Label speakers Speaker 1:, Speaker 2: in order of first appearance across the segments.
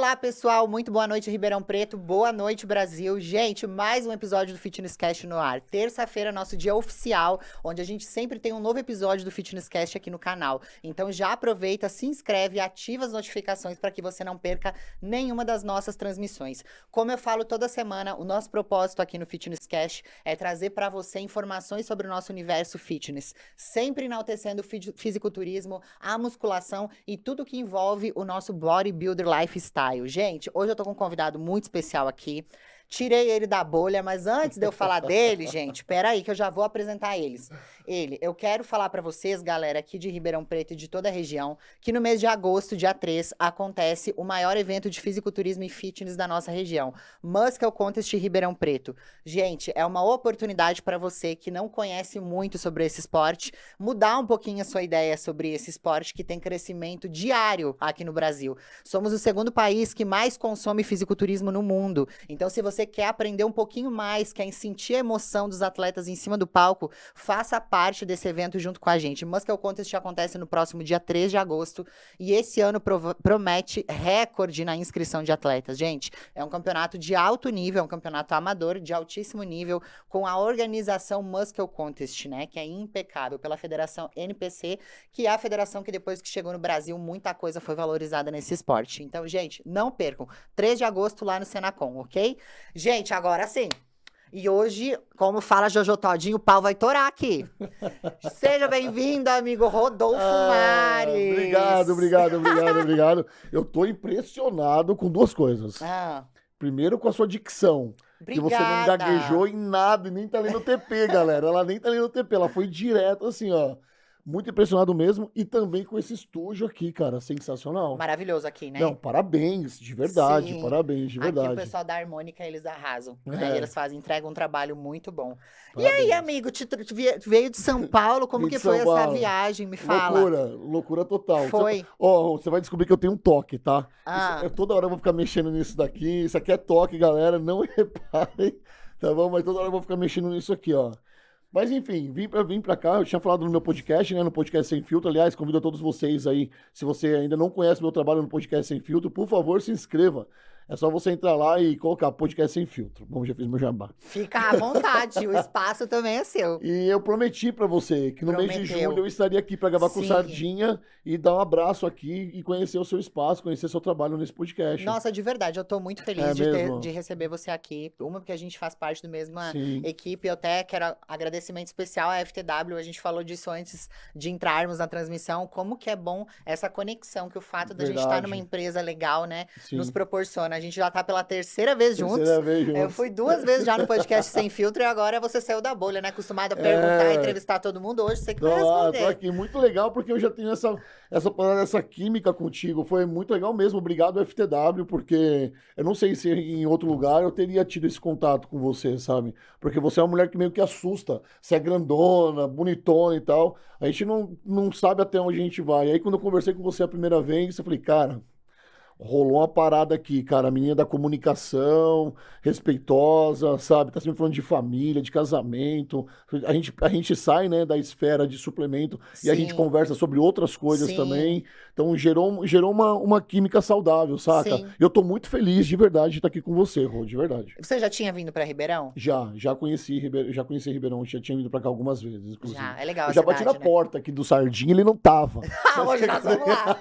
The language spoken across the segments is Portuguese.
Speaker 1: Olá, pessoal. Muito boa noite, Ribeirão Preto. Boa noite, Brasil. Gente, mais um episódio do Fitness Cast no ar. Terça-feira, nosso dia oficial, onde a gente sempre tem um novo episódio do Fitness Cast aqui no canal. Então já aproveita, se inscreve e ativa as notificações para que você não perca nenhuma das nossas transmissões. Como eu falo toda semana, o nosso propósito aqui no Fitness Cast é trazer para você informações sobre o nosso universo fitness, sempre enaltecendo o fisiculturismo, a musculação e tudo que envolve o nosso bodybuilder lifestyle. Gente, hoje eu tô com um convidado muito especial aqui. Tirei ele da bolha, mas antes de eu falar dele, gente, peraí que eu já vou apresentar eles. Eu quero falar pra vocês, galera, aqui de Ribeirão Preto e de toda a região, que no mês de agosto, dia 3, acontece o maior evento de fisiculturismo e fitness da nossa região, Muscle Contest Ribeirão Preto. Gente, é uma oportunidade para você que não conhece muito sobre esse esporte, mudar um pouquinho a sua ideia sobre esse esporte que tem crescimento diário aqui no Brasil. Somos o segundo país que mais consome fisiculturismo no mundo. Então, se você quer aprender um pouquinho mais, quer sentir a emoção dos atletas em cima do palco, faça parte desse evento junto com a gente. Muscle Contest acontece no próximo dia 3 de agosto e esse ano promete recorde na inscrição de atletas. Gente, é um campeonato de alto nível, é um campeonato amador de altíssimo nível, com a organização Muscle Contest, né, que é impecável, pela Federação NPC, que é a federação que depois que chegou no Brasil, muita coisa foi valorizada nesse esporte. Então, gente, não percam. 3 de agosto lá no Senacom, ok? Gente, agora sim. E hoje, como fala Jojo Todinho, o pau vai torar aqui. Seja bem-vindo, amigo Rodolfo Mares.
Speaker 2: Obrigado. Eu tô impressionado com duas coisas. Primeiro, com a sua dicção.
Speaker 1: Obrigada.
Speaker 2: Que você não gaguejou em nada e nem tá lendo o TP, galera. Ela nem tá lendo o TP, ela foi direto assim, ó. Muito impressionado mesmo. E também com esse estúdio aqui, cara. Sensacional.
Speaker 1: Maravilhoso aqui, né?
Speaker 2: Não, parabéns, de verdade.
Speaker 1: Sim.
Speaker 2: Parabéns, de verdade.
Speaker 1: Aqui o pessoal da Harmônica, eles arrasam. Né? Eles entregam um trabalho muito bom.
Speaker 2: Parabéns.
Speaker 1: E aí, amigo, veio de São Paulo? Como que foi essa viagem? Me fala.
Speaker 2: Loucura total.
Speaker 1: Foi.
Speaker 2: Você vai descobrir que eu tenho um toque, tá? Toda hora eu vou ficar mexendo nisso daqui. Isso aqui é toque, galera. Não reparem, tá bom? Mas toda hora eu vou ficar mexendo nisso aqui, ó. Mas enfim, vim pra cá, eu tinha falado no meu podcast, né, no Podcast Sem Filtro, aliás, convido a todos vocês aí, se você ainda não conhece meu trabalho no Podcast Sem Filtro, por favor, se inscreva. É só você entrar lá e colocar Podcast Sem Filtro. Bom, já fiz meu jabá.
Speaker 1: Fica à vontade, o espaço também é seu.
Speaker 2: E eu prometi pra você que no mês de julho eu estaria aqui pra gravar com o Sardinha e dar um abraço aqui e conhecer o seu espaço, conhecer seu trabalho nesse podcast.
Speaker 1: Nossa, de verdade, eu tô muito feliz de receber você aqui. Uma, porque a gente faz parte da mesma equipe. Eu até quero agradecimento especial à FTW. A gente falou disso antes de entrarmos na transmissão. Como que é bom essa conexão, que o fato da gente estar numa empresa legal, né, nos proporciona. A gente já tá pela terceira vez juntos. Eu fui 2 vezes já no Podcast Sem Filtro e agora você saiu da bolha, né? Acostumado a perguntar, entrevistar todo mundo. Hoje você que vai responder.
Speaker 2: Tô aqui, muito legal, porque eu já tenho essa química contigo. Foi muito legal mesmo. Obrigado, FTW, porque eu não sei se em outro lugar eu teria tido esse contato com você, sabe? Porque você é uma mulher que meio que assusta. Você é grandona, bonitona e tal. A gente não sabe até onde a gente vai. Aí quando eu conversei com você a primeira vez, eu falei, cara, rolou uma parada aqui, cara, a menina da comunicação, respeitosa, sabe? Tá sempre falando de família, de casamento. A gente sai, né, da esfera de suplemento e a gente conversa sobre outras coisas também. Então gerou uma química saudável, saca? Eu tô muito feliz de verdade de estar aqui com você, Rô, de verdade.
Speaker 1: Você já tinha vindo pra Ribeirão?
Speaker 2: Já conheci Ribeirão, já tinha vindo pra cá algumas vezes, inclusive.
Speaker 1: Já, é legal.
Speaker 2: Eu já bati na porta aqui do Sardinha, ele não tava.
Speaker 1: Hoje nós vamos lá.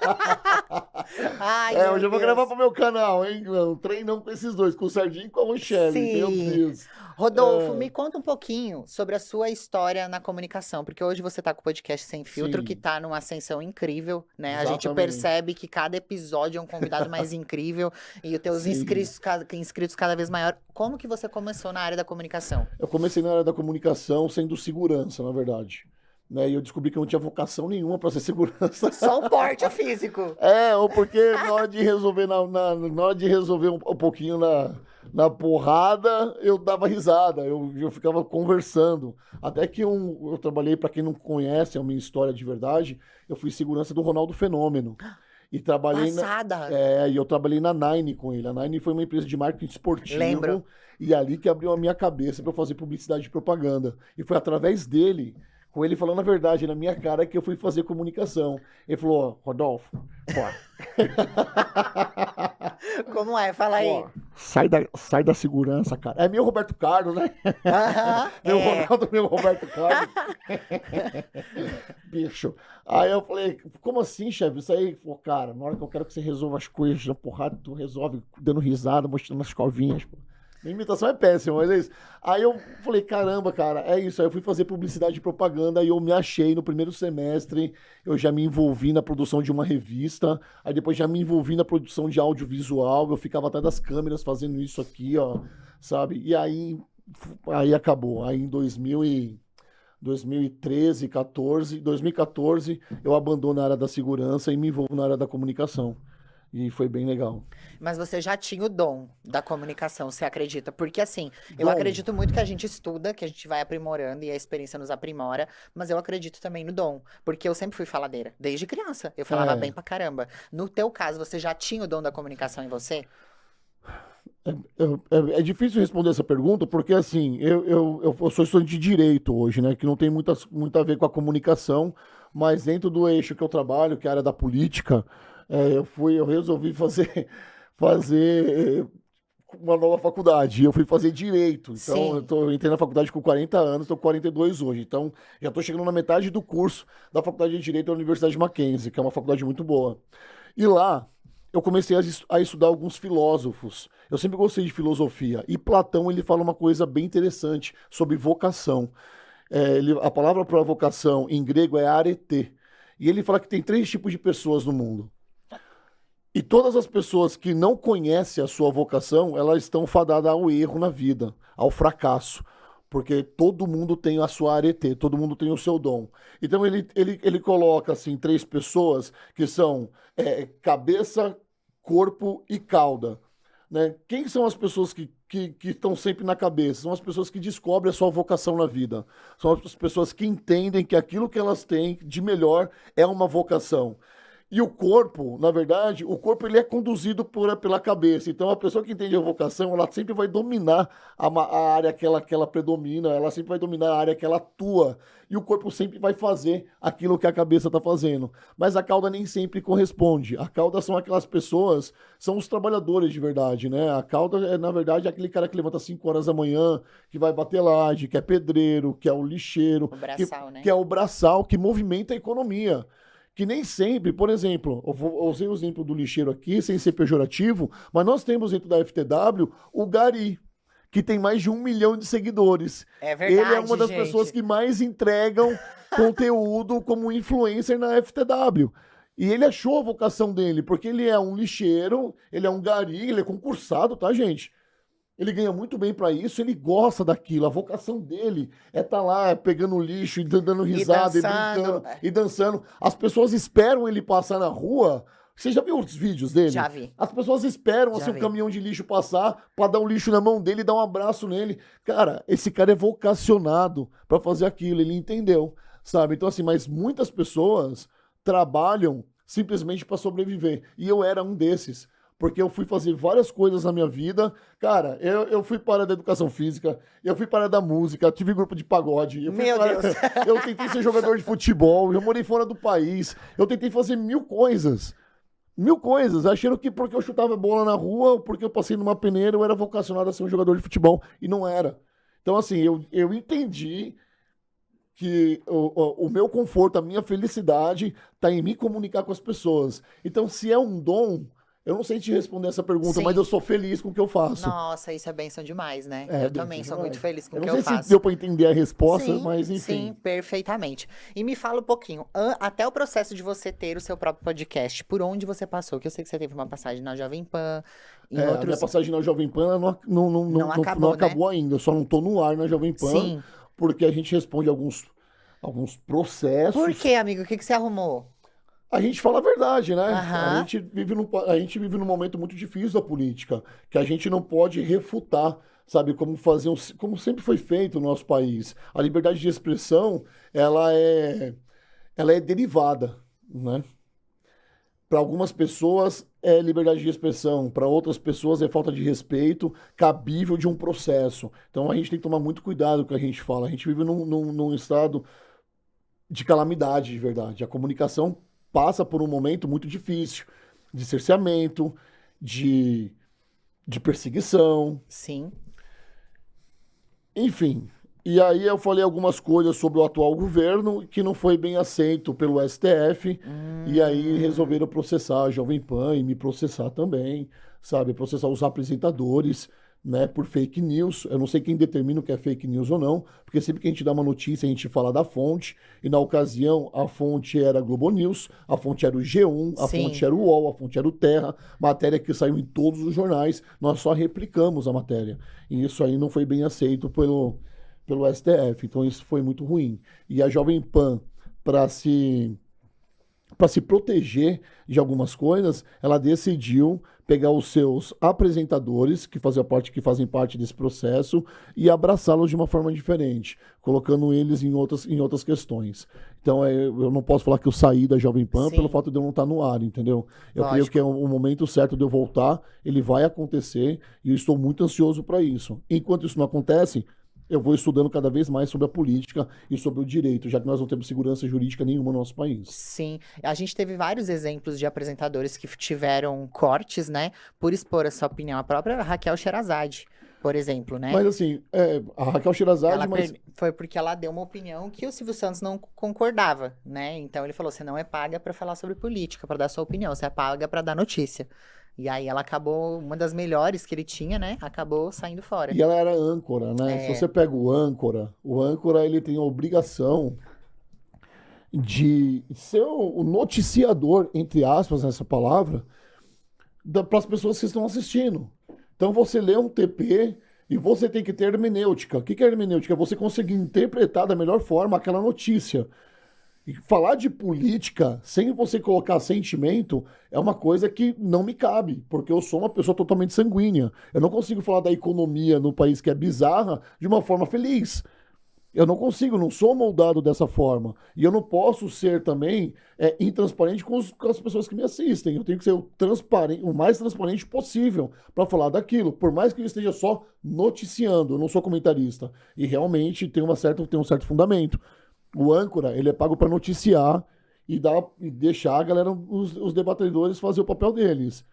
Speaker 2: Hoje eu vou gravar pro meu canal, hein? Um treinão com esses dois, com o Sardinha e com a Rochelle. Meu Deus.
Speaker 1: Rodolfo, me conta um pouquinho sobre a sua história na comunicação, porque hoje você tá com o Podcast Sem Filtro, que tá numa ascensão incrível, né? Exatamente. A gente percebe que cada episódio é um convidado mais incrível e os teus inscritos cada vez maior. Como que você começou na área da comunicação?
Speaker 2: Eu comecei na área da comunicação sendo segurança, na verdade. Né, e eu descobri que eu não tinha vocação nenhuma para ser segurança.
Speaker 1: Só o porte físico.
Speaker 2: Ou porque na hora de resolver, na hora de resolver um pouquinho na porrada, eu dava risada, eu ficava conversando. Até que eu trabalhei, para quem não conhece a minha história de verdade, eu fui segurança do Ronaldo Fenômeno. E trabalhei e eu trabalhei na Nine com ele. A Nine foi uma empresa de marketing esportivo.
Speaker 1: Lembro.
Speaker 2: E ali que abriu a minha cabeça para fazer publicidade e propaganda. E foi através dele, com ele falando a verdade na minha cara que eu fui fazer comunicação. Ele falou, ó, Rodolfo, ó,
Speaker 1: Como é? Fala aí.
Speaker 2: ó, sai da segurança, cara. É meu Roberto Carlos, né?
Speaker 1: Aham,
Speaker 2: Meu
Speaker 1: é.
Speaker 2: Ronaldo, meu Roberto Carlos. Bicho. Aí eu falei, como assim, chefe? Isso aí, pô, cara, na hora que eu quero que você resolva as coisas na porrada, tu resolve dando risada, mostrando as covinhas, pô. Minha imitação é péssima, mas é isso. Aí eu falei, caramba, cara, é isso. Aí eu fui fazer publicidade e propaganda, aí eu me achei no primeiro semestre, eu já me envolvi na produção de uma revista, aí depois já me envolvi na produção de audiovisual, eu ficava atrás das câmeras fazendo isso aqui, ó, sabe? E aí acabou. Aí em 2013, 14, 2014, eu abandono a área da segurança e me envolvo na área da comunicação. E foi bem legal.
Speaker 1: Mas você já tinha o dom da comunicação, você acredita? Porque assim, eu
Speaker 2: Dom.
Speaker 1: acredito muito que a gente estuda, que a gente vai aprimorando e a experiência nos aprimora, mas eu acredito também no dom, porque eu sempre fui faladeira, desde criança. Eu falava
Speaker 2: É.
Speaker 1: bem pra caramba. No teu caso, você já tinha o dom da comunicação em você?
Speaker 2: É difícil responder essa pergunta porque, assim, eu sou estudante de direito hoje, né? Que não tem muito a ver com a comunicação, mas dentro do eixo que eu trabalho, que é a área da política, eu resolvi fazer uma nova faculdade. Eu fui fazer direito. Então,
Speaker 1: Sim.
Speaker 2: eu entrei na faculdade com 40 anos, estou com 42 hoje. Então, já estou chegando na metade do curso da faculdade de Direito da Universidade Mackenzie, que é uma faculdade muito boa. E lá, eu comecei a estudar alguns filósofos. Eu sempre gostei de filosofia. E Platão, ele fala uma coisa bem interessante sobre vocação. A palavra para vocação em grego é arete. E ele fala que tem 3 tipos de pessoas no mundo. E todas as pessoas que não conhecem a sua vocação, elas estão fadadas ao erro na vida, ao fracasso. Porque todo mundo tem a sua arete, todo mundo tem o seu dom. Então ele coloca assim 3 pessoas que são cabeça, corpo e cauda. Né? Quem são as pessoas que estão sempre na cabeça? São as pessoas que descobrem a sua vocação na vida. São as pessoas que entendem que aquilo que elas têm de melhor é uma vocação. E o corpo, na verdade, o corpo ele é conduzido pela cabeça. Então, a pessoa que entende a vocação, ela sempre vai dominar a área que ela predomina, ela sempre vai dominar a área que ela atua. E o corpo sempre vai fazer aquilo que a cabeça está fazendo. Mas a cauda nem sempre corresponde. A cauda são aquelas pessoas, são os trabalhadores de verdade, né? A cauda é, na verdade, aquele cara que levanta 5 horas da manhã, que vai bater laje, que é pedreiro, que é o lixeiro,
Speaker 1: O braçal, né?
Speaker 2: que é o braçal, que movimenta a economia. Que nem sempre, por exemplo, eu usei o exemplo do lixeiro aqui, sem ser pejorativo, mas nós temos dentro da FTW o Gari, que tem mais de 1 milhão de seguidores.
Speaker 1: É verdade,
Speaker 2: Ele é uma das
Speaker 1: gente.
Speaker 2: pessoas que mais entregam conteúdo como influencer na FTW. E ele achou a vocação dele, porque ele é um lixeiro, ele é um Gari, ele é concursado, tá, gente? Ele ganha muito bem pra isso, ele gosta daquilo. A vocação dele é estar lá pegando lixo e dando risada e
Speaker 1: dançando.
Speaker 2: brincando e dançando. As pessoas esperam ele passar na rua. Você já viu os vídeos dele?
Speaker 1: Já vi.
Speaker 2: As pessoas esperam
Speaker 1: Já
Speaker 2: assim, um
Speaker 1: vi.
Speaker 2: caminhão de lixo passar pra dar um lixo na mão dele e dar um abraço nele. Cara, esse cara é vocacionado pra fazer aquilo, ele entendeu, sabe? Então assim, mas muitas pessoas trabalham simplesmente pra sobreviver. E eu era um desses. Porque eu fui fazer várias coisas na minha vida. Cara, eu fui para a área da educação física, eu fui para a área da música, tive grupo de pagode.
Speaker 1: Meu Deus.
Speaker 2: Eu tentei ser jogador de futebol, eu morei fora do país. Eu tentei fazer 1000 coisas. 1000 coisas. Achando que porque eu chutava bola na rua, ou porque eu passei numa peneira, eu era vocacionado a ser um jogador de futebol. E não era. Então, assim, eu entendi que o meu conforto, a minha felicidade está em me comunicar com as pessoas. Então, se é um dom. Eu não sei te responder essa pergunta,
Speaker 1: Sim.
Speaker 2: mas eu sou feliz com o que eu faço.
Speaker 1: Nossa, isso é bênção demais, né?
Speaker 2: É,
Speaker 1: Eu também
Speaker 2: bênção
Speaker 1: sou muito
Speaker 2: demais.
Speaker 1: feliz com
Speaker 2: Eu
Speaker 1: o
Speaker 2: não
Speaker 1: que eu
Speaker 2: sei se
Speaker 1: faço.
Speaker 2: deu para entender a resposta,
Speaker 1: Sim,
Speaker 2: mas enfim.
Speaker 1: sim, perfeitamente. E me fala um pouquinho, até o processo de você ter o seu próprio podcast, por onde você passou? Que eu sei que você teve uma passagem na Jovem Pan, em
Speaker 2: A minha
Speaker 1: outros...
Speaker 2: passagem na Jovem Pan
Speaker 1: Não acabou,
Speaker 2: não acabou ainda. Eu só não tô no ar na Jovem Pan,
Speaker 1: Sim.
Speaker 2: porque a gente responde alguns processos.
Speaker 1: Por quê, amigo? O que você arrumou?
Speaker 2: A gente fala a verdade, né?
Speaker 1: Aham.
Speaker 2: A gente vive num momento muito difícil da política, que a gente não pode refutar, sabe, como sempre foi feito no nosso país. A liberdade de expressão, ela é derivada, né? Para algumas pessoas é liberdade de expressão, para outras pessoas é falta de respeito cabível de um processo. Então a gente tem que tomar muito cuidado com o que a gente fala. A gente vive num estado de calamidade, de verdade. A comunicação passa por um momento muito difícil, de cerceamento, de, de perseguição,
Speaker 1: Sim.
Speaker 2: enfim. E aí eu falei algumas coisas sobre o atual governo que não foi bem aceito pelo STF, e aí
Speaker 1: Hum,
Speaker 2: resolveram processar a Jovem Pan e me processar também, sabe? Processar os apresentadores, né, por fake news. Eu não sei quem determina o que é fake news ou não, porque sempre que a gente dá uma notícia, a gente fala da fonte, e na ocasião a fonte era a Globo News, a fonte era o G1, a fonte
Speaker 1: sim.
Speaker 2: era o UOL, a fonte era o Terra, matéria que saiu em todos os jornais, nós só replicamos a matéria. E isso aí não foi bem aceito pelo STF, então isso foi muito ruim. E a Jovem Pan, para se para se proteger de algumas coisas, ela decidiu pegar os seus apresentadores que fazem parte desse processo e abraçá-los de uma forma diferente, colocando eles em outras questões. Então, eu não posso falar que eu saí da Jovem Pan pelo
Speaker 1: Sim.
Speaker 2: fato de eu não estar no ar, entendeu? Eu creio que é
Speaker 1: Lógico.
Speaker 2: o momento certo de eu voltar, ele vai acontecer e eu estou muito ansioso para isso. Enquanto isso não acontece, eu vou estudando cada vez mais sobre a política e sobre o direito, já que nós não temos segurança jurídica nenhuma no nosso país.
Speaker 1: Sim, a gente teve vários exemplos de apresentadores que tiveram cortes, né, por expor a sua opinião. A própria Raquel Sherazade, por exemplo, né?
Speaker 2: Mas assim, a Raquel Sherazade, mas
Speaker 1: Foi porque ela deu uma opinião que o Silvio Santos não concordava, né? Então ele falou: você não é paga para falar sobre política, para dar sua opinião, você é paga para dar notícia. E aí ela acabou, uma das melhores que ele tinha, né? Acabou saindo fora.
Speaker 2: e ela era âncora, né? Se você
Speaker 1: É,
Speaker 2: pega o âncora ele tem a obrigação de ser o noticiador, entre aspas, nessa palavra, para as pessoas que estão assistindo. Então você lê um TP e você tem que ter hermenêutica. O que é hermenêutica? É você conseguir interpretar da melhor forma aquela notícia. E falar de política sem você colocar sentimento é uma coisa que não me cabe, porque eu sou uma pessoa totalmente sanguínea. Eu não consigo falar da economia no país que é bizarra de uma forma feliz. Eu não consigo, não sou moldado dessa forma. E eu não posso ser também intransparente com as pessoas que me assistem. Eu tenho que ser o mais transparente possível para falar daquilo, por mais que eu esteja só noticiando, eu não sou comentarista. E realmente tem um certo fundamento. O âncora, ele é pago para noticiar e deixar a galera, os debatedores fazer o papel deles.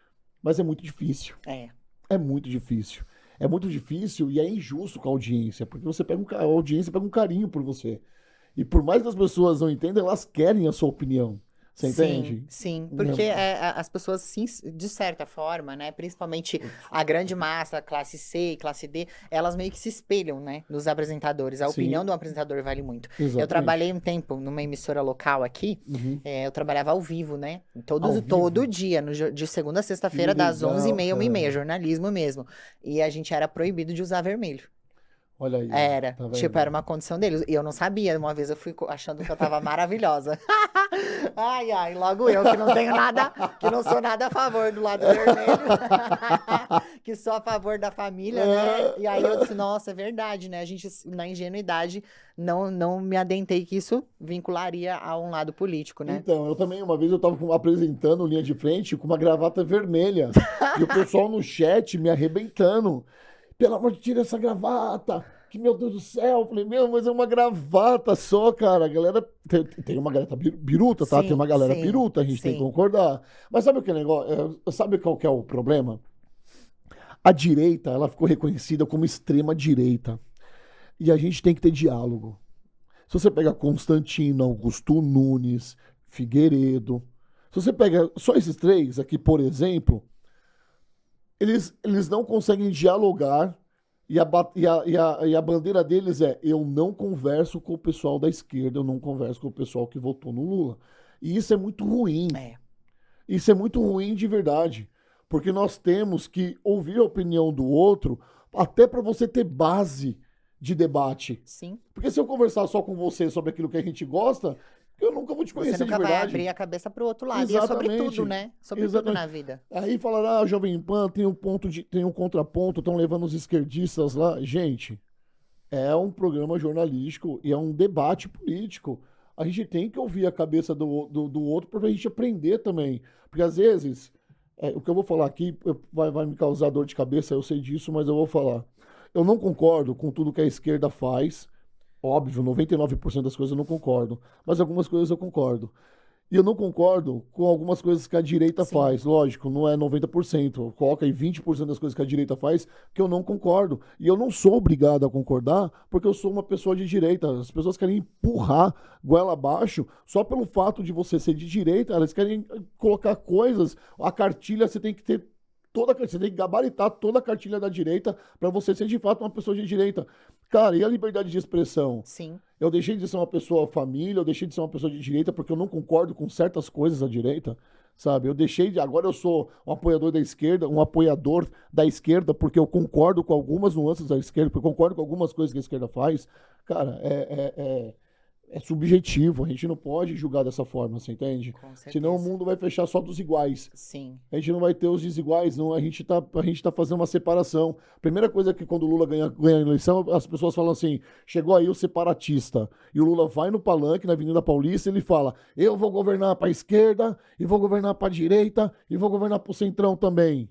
Speaker 2: Mas é muito difícil.
Speaker 1: é.
Speaker 2: É muito difícil. É muito difícil e é injusto com a audiência, porque a audiência pega um carinho por você. E por mais que as pessoas não entendam, elas querem a sua opinião. Você
Speaker 1: Sim,
Speaker 2: entende?
Speaker 1: sim, porque as pessoas, sim, de certa forma, né, principalmente a grande massa, classe C e classe D, elas meio que se espelham, né, nos apresentadores. A opinião
Speaker 2: Sim,
Speaker 1: do apresentador vale muito. Eu
Speaker 2: exatamente.
Speaker 1: trabalhei um tempo numa emissora local aqui,
Speaker 2: Uhum.
Speaker 1: eu trabalhava ao vivo, né,
Speaker 2: Ao
Speaker 1: todo
Speaker 2: vivo?
Speaker 1: dia, de segunda a
Speaker 2: Que
Speaker 1: sexta-feira, das
Speaker 2: legal,
Speaker 1: 11h30, 1h30,
Speaker 2: cara.
Speaker 1: jornalismo mesmo. E a gente era proibido de usar vermelho.
Speaker 2: Olha aí, ó.
Speaker 1: Era,
Speaker 2: Tá
Speaker 1: tipo,
Speaker 2: vendo?
Speaker 1: era uma condição deles. E eu não sabia. Uma vez eu fui achando que eu tava maravilhosa. Ai, ai, logo eu que não tenho nada, que não sou nada a favor do lado vermelho, que sou a favor da família, né? E aí eu disse, nossa, é verdade, né? A gente, na ingenuidade, não me adentei que isso vincularia a um lado político, né?
Speaker 2: Então, eu também, uma vez eu tava apresentando linha de frente com uma gravata vermelha. E o pessoal no chat me arrebentando. Pelo amor de Deus, tira essa gravata. Que meu Deus do céu. Eu falei, meu, mas é uma gravata só, cara. A galera tem uma galera biruta, tá? Tem
Speaker 1: Sim,
Speaker 2: uma galera
Speaker 1: sim,
Speaker 2: biruta, a gente tem que
Speaker 1: sim.
Speaker 2: concordar. Mas sabe o que é negócio? Sabe qual que é o problema? A direita, ela ficou reconhecida como extrema direita. E a gente tem que ter diálogo. Se você pega Constantino, Augusto Nunes, Figueiredo, se você pega só esses três aqui, por exemplo, eles não conseguem dialogar e a bandeira deles é: eu não converso com o pessoal da esquerda, eu não converso com o pessoal que votou no Lula. E isso é muito ruim.
Speaker 1: É,
Speaker 2: Isso é muito ruim de verdade. Porque nós temos que ouvir a opinião do outro, até para você ter base de debate.
Speaker 1: sim.
Speaker 2: Porque se eu conversar só com você sobre aquilo que a gente gosta, eu nunca vou te
Speaker 1: Você
Speaker 2: conhecer de
Speaker 1: nunca vai abrir
Speaker 2: verdade.
Speaker 1: a cabeça pro outro lado. E é sobre tudo,
Speaker 2: Exatamente.
Speaker 1: né? Sobre tudo
Speaker 2: Exatamente.
Speaker 1: na vida.
Speaker 2: Aí falaram, a Jovem Pan tem um contraponto, estão levando os esquerdistas lá. Gente, é um programa jornalístico e é um debate político. A gente tem que ouvir a cabeça do outro para a gente aprender também. Porque às vezes, o que eu vou falar aqui vai me causar dor de cabeça, eu sei disso, mas eu vou falar. Eu não concordo com tudo que a esquerda faz, Óbvio, 99% das coisas eu não concordo, mas algumas coisas eu concordo. E eu não concordo com algumas coisas que a direita
Speaker 1: Sim,
Speaker 2: faz. Lógico, não é 90%. Coloca aí 20% das coisas que a direita faz que eu não concordo. E eu não sou obrigado a concordar porque eu sou uma pessoa de direita. As pessoas querem empurrar goela abaixo só pelo fato de você ser de direita. Elas querem colocar coisas. A cartilha você tem que ter você tem que gabaritar toda a cartilha da direita para você ser de fato uma pessoa de direita. Cara, e a liberdade de expressão?
Speaker 1: sim.
Speaker 2: Eu deixei de ser uma pessoa família, eu deixei de ser uma pessoa de direita porque eu não concordo com certas coisas da direita, sabe? Eu deixei de. Agora eu sou um apoiador da esquerda, um apoiador da esquerda porque eu concordo com algumas nuances da esquerda, porque eu concordo com algumas coisas que a esquerda faz. Cara, é subjetivo, a gente não pode julgar dessa forma, você entende?
Speaker 1: Com
Speaker 2: Senão o
Speaker 1: certeza.
Speaker 2: mundo vai fechar só dos iguais.
Speaker 1: Sim,
Speaker 2: A gente não vai ter os desiguais, não. A gente tá fazendo uma separação. Primeira coisa que quando o Lula ganha a eleição, as pessoas falam assim: chegou aí o separatista. E o Lula vai no palanque, na Avenida Paulista, e ele fala: eu vou governar para a esquerda, e vou governar para a direita, e vou governar para o centrão também.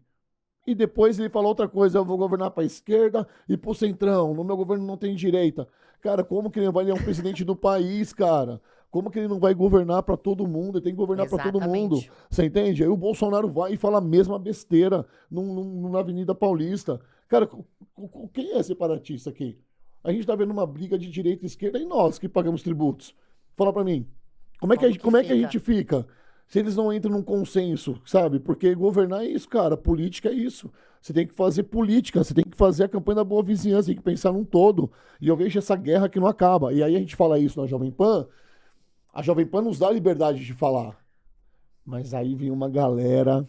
Speaker 2: E depois ele fala outra coisa: eu vou governar para a esquerda e para o centrão. No meu governo não tem direita. Cara, como que ele vai? Ele é um presidente do país, cara. Como que ele não vai governar para todo mundo? Ele tem que governar para todo mundo.
Speaker 1: exatamente.
Speaker 2: Você entende? Aí o Bolsonaro vai e fala a mesma besteira na Avenida Paulista. Cara, quem é separatista aqui? A gente tá vendo uma briga de direita e esquerda e nós que pagamos tributos. Fala para mim,
Speaker 1: Como que
Speaker 2: como é que a
Speaker 1: fica?
Speaker 2: gente fica se eles não entram num consenso, sabe? Porque governar é isso, cara. Política é isso. Você tem que fazer política, você tem que fazer a campanha da boa vizinhança, tem que pensar num todo. E eu vejo essa guerra que não acaba. E aí a gente fala isso na Jovem Pan, a Jovem Pan nos dá a liberdade de falar. Mas aí vem uma galera,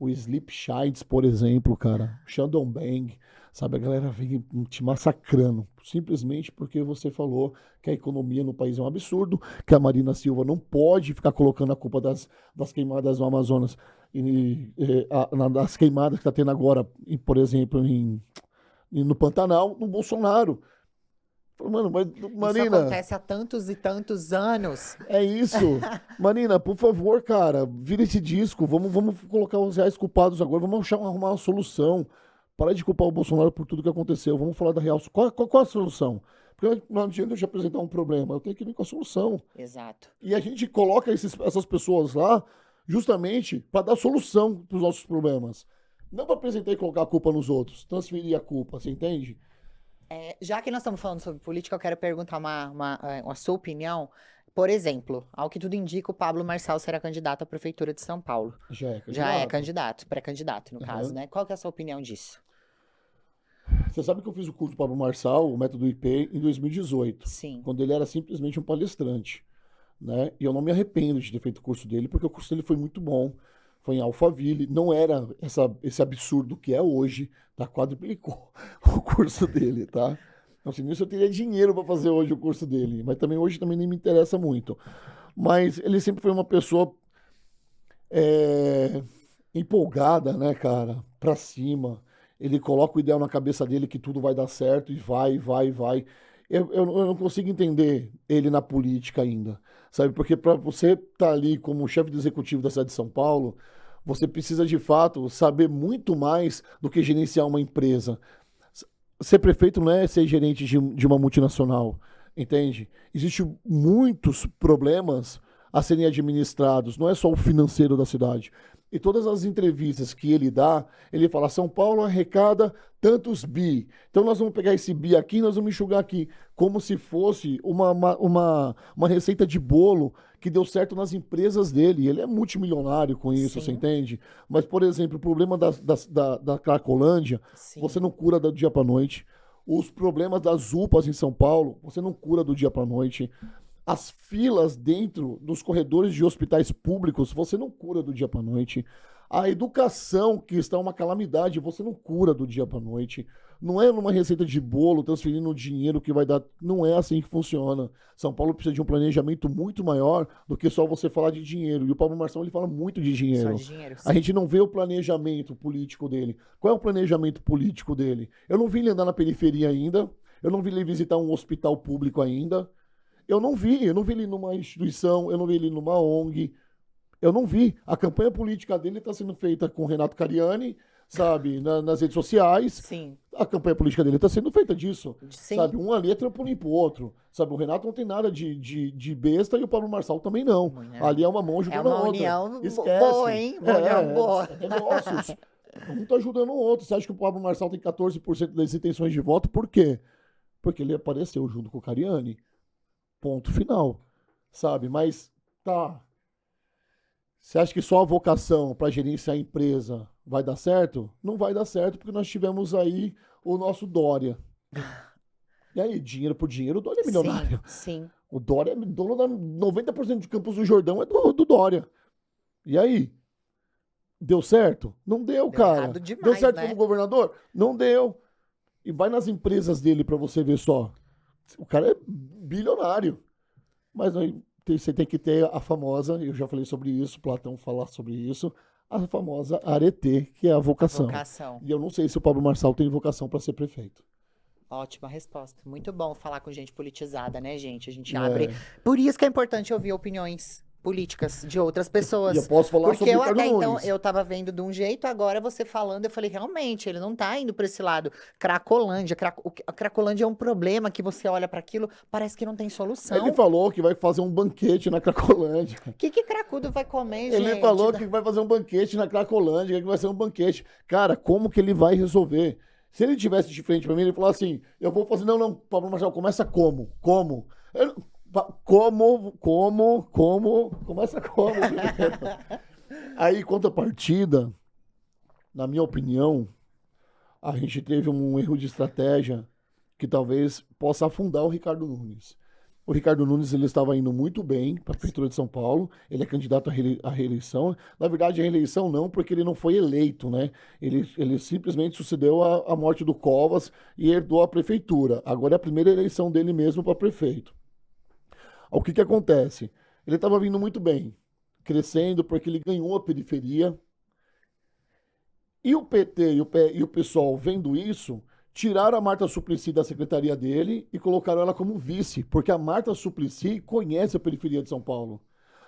Speaker 2: o Sleep Shites, por exemplo, cara, o Shandong Bang, sabe? A galera vem te massacrando, simplesmente porque você falou que a economia no país é um absurdo, que a Marina Silva não pode ficar colocando a culpa das queimadas no Amazonas, das queimadas que está tendo agora, por exemplo, no Pantanal, no Bolsonaro. Mano, mas,
Speaker 1: Isso
Speaker 2: Marina,
Speaker 1: acontece há tantos e tantos anos.
Speaker 2: é isso. Marina, por favor, cara, vira esse disco. Vamos colocar os reais culpados agora. Vamos arrumar uma solução. Para de culpar o Bolsonaro por tudo que aconteceu. Vamos falar da real. Qual a solução? Porque não adianta eu te apresentar um problema. Eu tenho que vir com a solução.
Speaker 1: Exato.
Speaker 2: E a gente coloca essas pessoas lá justamente para dar solução para os nossos problemas. Não para apresentar e colocar a culpa nos outros. Transferir a culpa, você entende?
Speaker 1: Já que nós estamos falando sobre política, eu quero perguntar a sua opinião. Por exemplo, ao que tudo indica, o Pablo Marçal será candidato à Prefeitura de São Paulo.
Speaker 2: Já é
Speaker 1: Já é
Speaker 2: candidato.
Speaker 1: candidato, pré-candidato, no caso,
Speaker 2: Aham.
Speaker 1: né? Qual que é a sua opinião disso?
Speaker 2: Você sabe que eu fiz o curso do Pablo Marçal, o método IP, em 2018,
Speaker 1: Sim,
Speaker 2: quando ele era simplesmente um palestrante, né? E eu não me arrependo de ter feito o curso dele, porque o curso dele foi muito bom. Foi em Alphaville, não era esse absurdo que é hoje, tá? Quadruplicou o curso dele, tá? Não sei nem se eu teria dinheiro para fazer hoje o curso dele, mas também hoje também nem me interessa muito. Mas ele sempre foi uma pessoa é, empolgada, né, cara? Pra cima. Ele coloca o ideal na cabeça dele que tudo vai dar certo e vai, vai, vai. Eu não consigo entender ele na política ainda, sabe? Porque para você estar ali como chefe do executivo da cidade de São Paulo, você precisa de fato saber muito mais do que gerenciar uma empresa. Ser prefeito não é ser gerente de uma multinacional, entende? Existem muitos problemas a serem administrados, não é só o financeiro da cidade. E todas as entrevistas que ele dá, ele fala: São Paulo arrecada tantos bi. Então nós vamos pegar esse bi aqui e nós vamos enxugar aqui. Como se fosse uma receita de bolo que deu certo nas empresas dele. Ele é multimilionário com isso, você
Speaker 1: sim,
Speaker 2: entende? Mas, por exemplo, o problema da Cracolândia,
Speaker 1: sim.
Speaker 2: você não cura do dia para noite. Os problemas das UPAs em São Paulo, você não cura do dia para noite. As filas dentro dos corredores de hospitais públicos, você não cura do dia para noite. A educação, que está uma calamidade, você não cura do dia para noite. Não é numa receita de bolo, transferindo o dinheiro que vai dar. Não é assim que funciona. São Paulo precisa de um planejamento muito maior do que só você falar de dinheiro. E o Pablo Marçal, ele fala muito de
Speaker 1: Só
Speaker 2: dinheiro.
Speaker 1: de dinheiro,
Speaker 2: A
Speaker 1: sim.
Speaker 2: gente não vê o planejamento político dele. Qual é o planejamento político dele? Eu não vi ele andar na periferia ainda. Eu não vi ele visitar um hospital público ainda. Eu não vi ele numa instituição, eu não vi ele numa ONG, eu não vi. A campanha política dele está sendo feita com Renato Cariani, sabe, nas redes sociais.
Speaker 1: Sim,
Speaker 2: A campanha política dele está sendo feita disso.
Speaker 1: sim.
Speaker 2: Sabe, um ali é trampolim pro outro. Sabe, o Renato não tem nada de besta e o Pablo Marçal também não.
Speaker 1: Mulher.
Speaker 2: Ali é uma mão
Speaker 1: É
Speaker 2: ajudando a
Speaker 1: uma
Speaker 2: outra.
Speaker 1: união
Speaker 2: Esquece.
Speaker 1: boa, hein? Uma união boa.
Speaker 2: Negócios. Um tá ajudando o outro. Você acha que o Pablo Marçal tem 14% das intenções de voto? Por quê? Porque ele apareceu junto com o Cariani. Ponto final. Sabe, mas tá. Você acha que só a vocação para gerenciar a empresa vai dar certo? Não vai dar certo, porque nós tivemos aí o nosso Dória. E aí, dinheiro por dinheiro, o Dória é milionário.
Speaker 1: Sim.
Speaker 2: O Dória é dono da 90% de Campos do Jordão é do Dória. E aí? Deu certo? Não deu, cara.
Speaker 1: Errado demais,
Speaker 2: Deu certo
Speaker 1: né?
Speaker 2: como governador? Não deu. E vai nas empresas dele para você ver só. O cara é bilionário. Mas aí você tem que ter a famosa, eu já falei sobre isso, Platão fala sobre isso, a famosa arete, que é a vocação.
Speaker 1: Vocação.
Speaker 2: E eu não sei se o Pablo Marçal tem vocação para ser prefeito.
Speaker 1: Ótima resposta. Muito bom falar com gente politizada, né, gente? A gente
Speaker 2: É.
Speaker 1: abre. Por isso que é importante ouvir opiniões políticas de outras pessoas.
Speaker 2: E eu posso falar
Speaker 1: Porque
Speaker 2: sobre
Speaker 1: eu
Speaker 2: o Ricardo
Speaker 1: até então,
Speaker 2: Nunes.
Speaker 1: eu tava vendo de um jeito, agora você falando, eu falei, realmente, ele não tá indo pra esse lado. Cracolândia, a Cracolândia é um problema que você olha pra aquilo, parece que não tem solução.
Speaker 2: Ele falou que vai fazer um banquete na Cracolândia.
Speaker 1: O que cracudo vai comer, gente?
Speaker 2: Ele falou que vai fazer um banquete na Cracolândia, que vai ser um banquete. Cara, como que ele vai resolver? Se ele tivesse de frente pra mim, ele falou assim, eu vou fazer... Não, Pablo Marçal, começa como? Como? Começa como? Aí, contrapartida, na minha opinião, a gente teve um erro de estratégia que talvez possa afundar o Ricardo Nunes. O Ricardo Nunes ele estava indo muito bem para a Prefeitura de São Paulo, ele é candidato à reeleição. Na verdade, a reeleição não, porque ele não foi eleito, né? Ele simplesmente sucedeu a morte do Covas e herdou a prefeitura. Agora é a primeira eleição dele mesmo para prefeito. O que acontece? Ele estava vindo muito bem, crescendo porque ele ganhou a periferia. E o PT e o PSOL, vendo isso, tiraram a Marta Suplicy da secretaria dele e colocaram ela como vice, porque a Marta Suplicy conhece a periferia de São Paulo.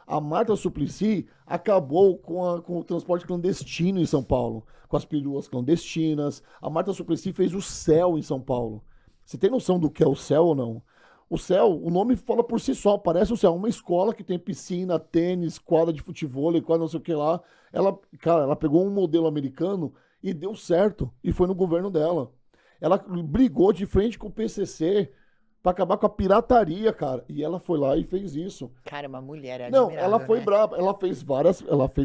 Speaker 2: A Marta Suplicy acabou com o transporte clandestino em São Paulo, com as peruas clandestinas. A Marta Suplicy fez o CEL em São Paulo. Você tem noção do que é o CEL ou não? O CEL, o nome fala por si só, parece o CEL, uma escola que tem piscina, tênis, quadra de futebol, quadra não sei o que lá. Ela pegou um modelo americano e deu certo, e foi no governo dela. Ela brigou de frente com o PCC pra acabar com a pirataria, cara. E ela foi lá e fez isso.
Speaker 1: Cara, uma mulher é
Speaker 2: Não,
Speaker 1: admirável,
Speaker 2: ela foi
Speaker 1: né?
Speaker 2: braba. Ela fez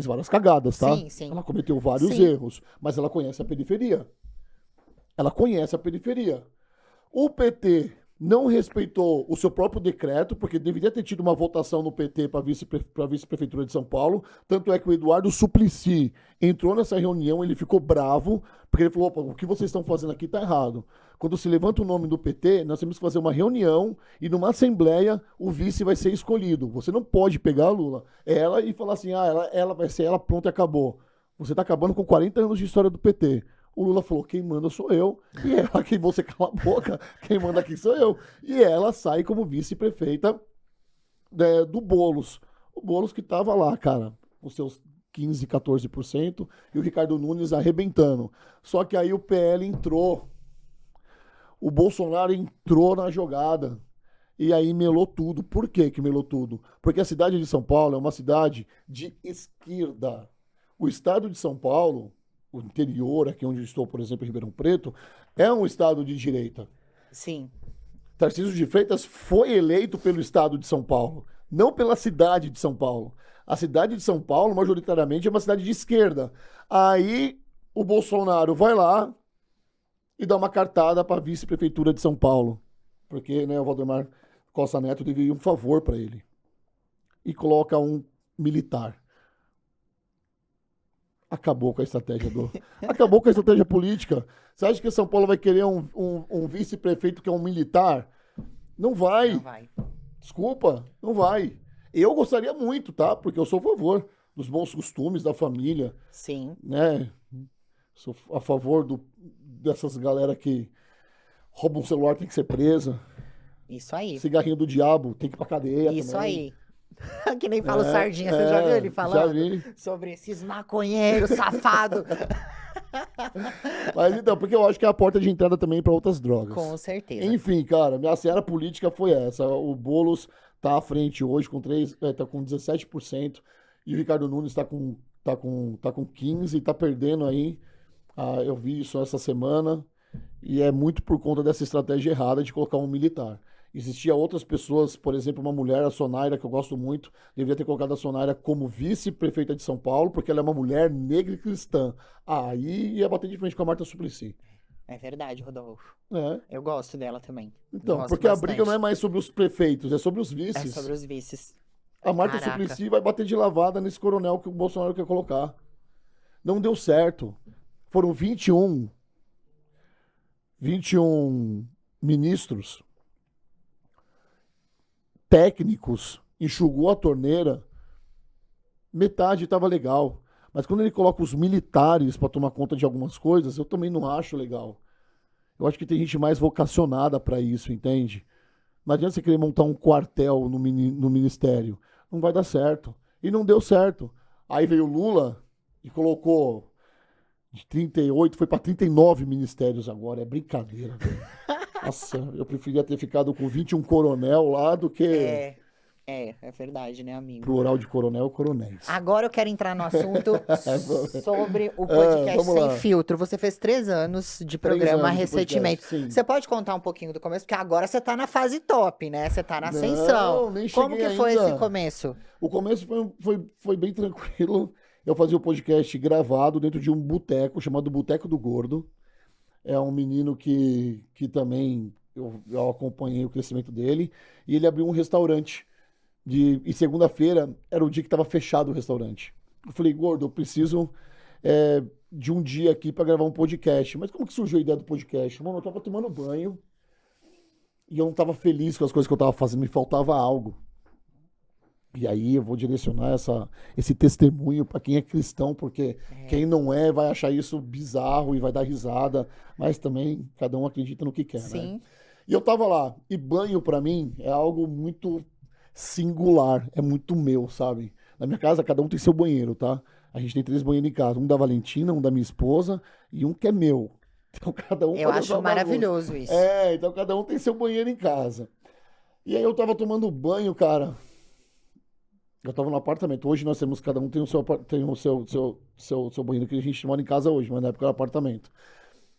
Speaker 2: várias cagadas, tá?
Speaker 1: Sim, sim.
Speaker 2: Ela cometeu vários
Speaker 1: Sim.
Speaker 2: erros, mas ela conhece a periferia. Ela conhece a periferia. O PT não respeitou o seu próprio decreto, porque deveria ter tido uma votação no PT para vice-prefeitura de São Paulo. Tanto é que o Eduardo Suplicy entrou nessa reunião, ele ficou bravo, porque ele falou, o que vocês estão fazendo aqui está errado. Quando se levanta o nome do PT, nós temos que fazer uma reunião e numa assembleia o vice vai ser escolhido. Você não pode pegar a Lula, ela e falar assim, ela vai ser ela, pronto, e acabou. Você está acabando com 40 anos de história do PT. O Lula falou, quem manda sou eu. E ela, quem você cala a boca, quem manda aqui sou eu. E ela sai como vice-prefeita do Boulos. O Boulos que tava lá, cara, com seus 15, 14%, e o Ricardo Nunes arrebentando. Só que aí o PL entrou. O Bolsonaro entrou na jogada. E aí melou tudo. Por que melou tudo? Porque a cidade de São Paulo é uma cidade de esquerda. O estado de São Paulo, o interior, aqui onde eu estou, por exemplo, em Ribeirão Preto, é um estado de direita.
Speaker 1: Sim.
Speaker 2: Tarcísio de Freitas foi eleito pelo estado de São Paulo, não pela cidade de São Paulo. A cidade de São Paulo, majoritariamente, é uma cidade de esquerda. Aí o Bolsonaro vai lá e dá uma cartada para a vice-prefeitura de São Paulo, porque o Valdemar Costa Neto deveria um favor para ele. E coloca um militar. Acabou com a estratégia Acabou com a estratégia política. Você acha que São Paulo vai querer um vice-prefeito que é um militar? Não vai.
Speaker 1: Não vai.
Speaker 2: Desculpa, não vai. Eu gostaria muito, tá? Porque eu sou a favor dos bons costumes da família,
Speaker 1: Sim.
Speaker 2: né? Sou a favor dessas galera que roubam um celular, tem que ser presa.
Speaker 1: Isso aí.
Speaker 2: Cigarrinho do diabo, tem que ir pra cadeia
Speaker 1: Isso
Speaker 2: também.
Speaker 1: aí. Que nem fala o Sardinha, você já viu ele falando?
Speaker 2: Já vi.
Speaker 1: Sobre esses maconheiros safados.
Speaker 2: Mas então, porque eu acho que é a porta de entrada também para outras drogas.
Speaker 1: Com certeza.
Speaker 2: Enfim, cara, minha seara política foi essa. O Boulos tá à frente hoje tá com 17%, e o Ricardo Nunes tá com 15%, tá perdendo aí. Eu vi isso essa semana, e é muito por conta dessa estratégia errada de colocar um militar. Existia outras pessoas, por exemplo, uma mulher, a Sonaira, que eu gosto muito, deveria ter colocado a Sonaira como vice-prefeita de São Paulo, porque ela é uma mulher negra e cristã. Aí ia bater de frente com a Marta Suplicy.
Speaker 1: É verdade, Rodolfo.
Speaker 2: É.
Speaker 1: Eu gosto dela também.
Speaker 2: Então,
Speaker 1: Gosto
Speaker 2: porque a
Speaker 1: bastante.
Speaker 2: briga não é mais sobre os prefeitos, é sobre os
Speaker 1: É
Speaker 2: vices.
Speaker 1: sobre os vices.
Speaker 2: A Marta
Speaker 1: Caraca.
Speaker 2: Suplicy vai bater de lavada nesse coronel que o Bolsonaro quer colocar. Não deu certo. Foram 21 ministros técnicos, enxugou a torneira, metade estava legal. Mas quando ele coloca os militares para tomar conta de algumas coisas, eu também não acho legal. Eu acho que tem gente mais vocacionada para isso, entende? Não adianta você querer montar um quartel no ministério. Não vai dar certo. E não deu certo. Aí veio o Lula e colocou de 38, foi para 39 ministérios agora. É brincadeira, velho. Nossa, eu preferia ter ficado com 21 coronel lá do que
Speaker 1: É verdade, né, amigo?
Speaker 2: plural de coronel, coronéis.
Speaker 1: Agora eu quero entrar no assunto sobre o podcast
Speaker 2: vamos
Speaker 1: Sem
Speaker 2: lá.
Speaker 1: Filtro. Você fez 3 anos de
Speaker 2: 3
Speaker 1: programa
Speaker 2: anos de
Speaker 1: recentemente.
Speaker 2: podcast, sim.
Speaker 1: Você pode contar um pouquinho do começo? Porque agora você tá na fase top, né? Você tá na ascensão.
Speaker 2: Não, nem
Speaker 1: Como que
Speaker 2: cheguei
Speaker 1: foi
Speaker 2: ainda.
Speaker 1: esse começo?
Speaker 2: O começo foi bem tranquilo. Eu fazia o podcast gravado dentro de um boteco chamado Boteco do Gordo. É um menino que também eu acompanhei o crescimento dele. E ele abriu um restaurante. E segunda-feira era o dia que estava fechado o restaurante. Eu falei, Gordo, eu preciso de um dia aqui para gravar um podcast. Mas como que surgiu a ideia do podcast? Mano, eu tava tomando banho e eu não tava feliz com as coisas que eu tava fazendo, me faltava algo. E aí eu vou direcionar esse testemunho para quem é cristão, porque quem não é vai achar isso bizarro e vai dar risada, mas também cada um acredita no que quer,
Speaker 1: Sim.
Speaker 2: né? E eu tava lá, e banho para mim é algo muito singular, é muito meu, sabe? Na minha casa cada um tem seu banheiro, tá? A gente tem 3 banheiros em casa, um da Valentina, um da minha esposa e um que é meu. Então cada um
Speaker 1: Eu
Speaker 2: faz a
Speaker 1: acho
Speaker 2: sua
Speaker 1: maravilhoso
Speaker 2: bagunça.
Speaker 1: isso.
Speaker 2: Então cada um tem seu banheiro em casa. E aí eu tava tomando banho, cara. Eu tava no apartamento. Hoje nós temos, cada um tem o seu banheiro, que a gente mora em casa hoje, mas na época era apartamento.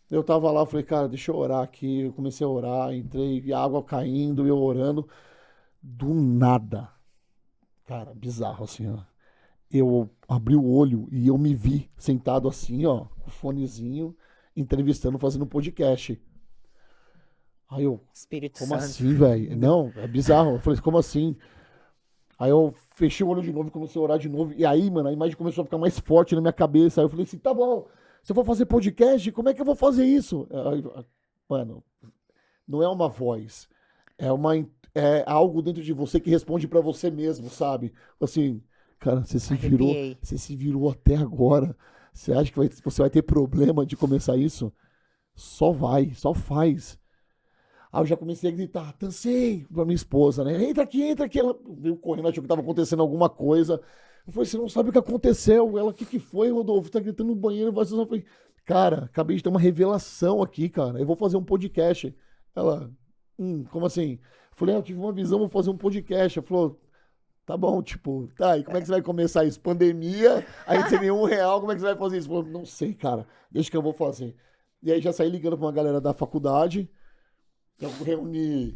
Speaker 2: Eu tava lá, falei, cara, deixa eu orar aqui. Eu comecei a orar, entrei, e a água caindo, eu orando. Do nada. Cara, bizarro assim, ó. Eu abri o olho e eu me vi sentado assim, ó, com o fonezinho, entrevistando, fazendo podcast. Aí eu,
Speaker 1: Espírito
Speaker 2: como
Speaker 1: Santo.
Speaker 2: assim, velho? Não, é bizarro. Eu falei, como assim? Aí eu fechei o olho de novo e comecei a orar de novo. E aí, mano, a imagem começou a ficar mais forte na minha cabeça. Aí eu falei assim, tá bom, se eu for fazer podcast, como é que eu vou fazer isso? Aí, mano, não é uma voz. É algo dentro de você que responde pra você mesmo, sabe? Assim, cara,
Speaker 1: Arrepiei.
Speaker 2: você se virou até agora. Você acha que você vai ter problema de começar isso? Só vai, só faz. Aí eu já comecei a gritar, Tansei, pra minha esposa, né? Entra aqui. Ela veio correndo, achou que tava acontecendo alguma coisa. Eu falei, você não sabe o que aconteceu. Ela, o que foi, Rodolfo? Tá gritando no banheiro. Eu falei, cara, acabei de ter uma revelação aqui, cara. Eu vou fazer um podcast. Ela, como assim? Eu falei, eu tive uma visão, vou fazer um podcast. Ela falou, tá bom, tipo, tá, e como é que você vai começar isso? Pandemia, aí sem nenhum real, como é que você vai fazer isso? Eu falei, não sei, cara, deixa que eu vou fazer. E aí já saí ligando pra uma galera da faculdade. Eu reuni,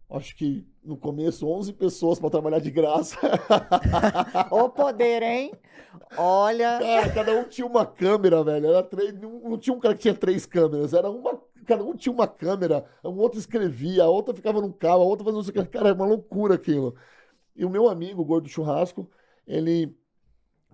Speaker 2: acho que no começo, 11 pessoas para trabalhar de graça.
Speaker 1: O poder, hein? Olha.
Speaker 2: Cara, cada um tinha uma câmera, velho. Era não tinha um cara que tinha 3 câmeras. Cada um tinha uma câmera. Um outro escrevia, a outra ficava num carro, a outra fazia não sei o que. Cara, é uma loucura aquilo. E o meu amigo, o Gordo Churrasco, ele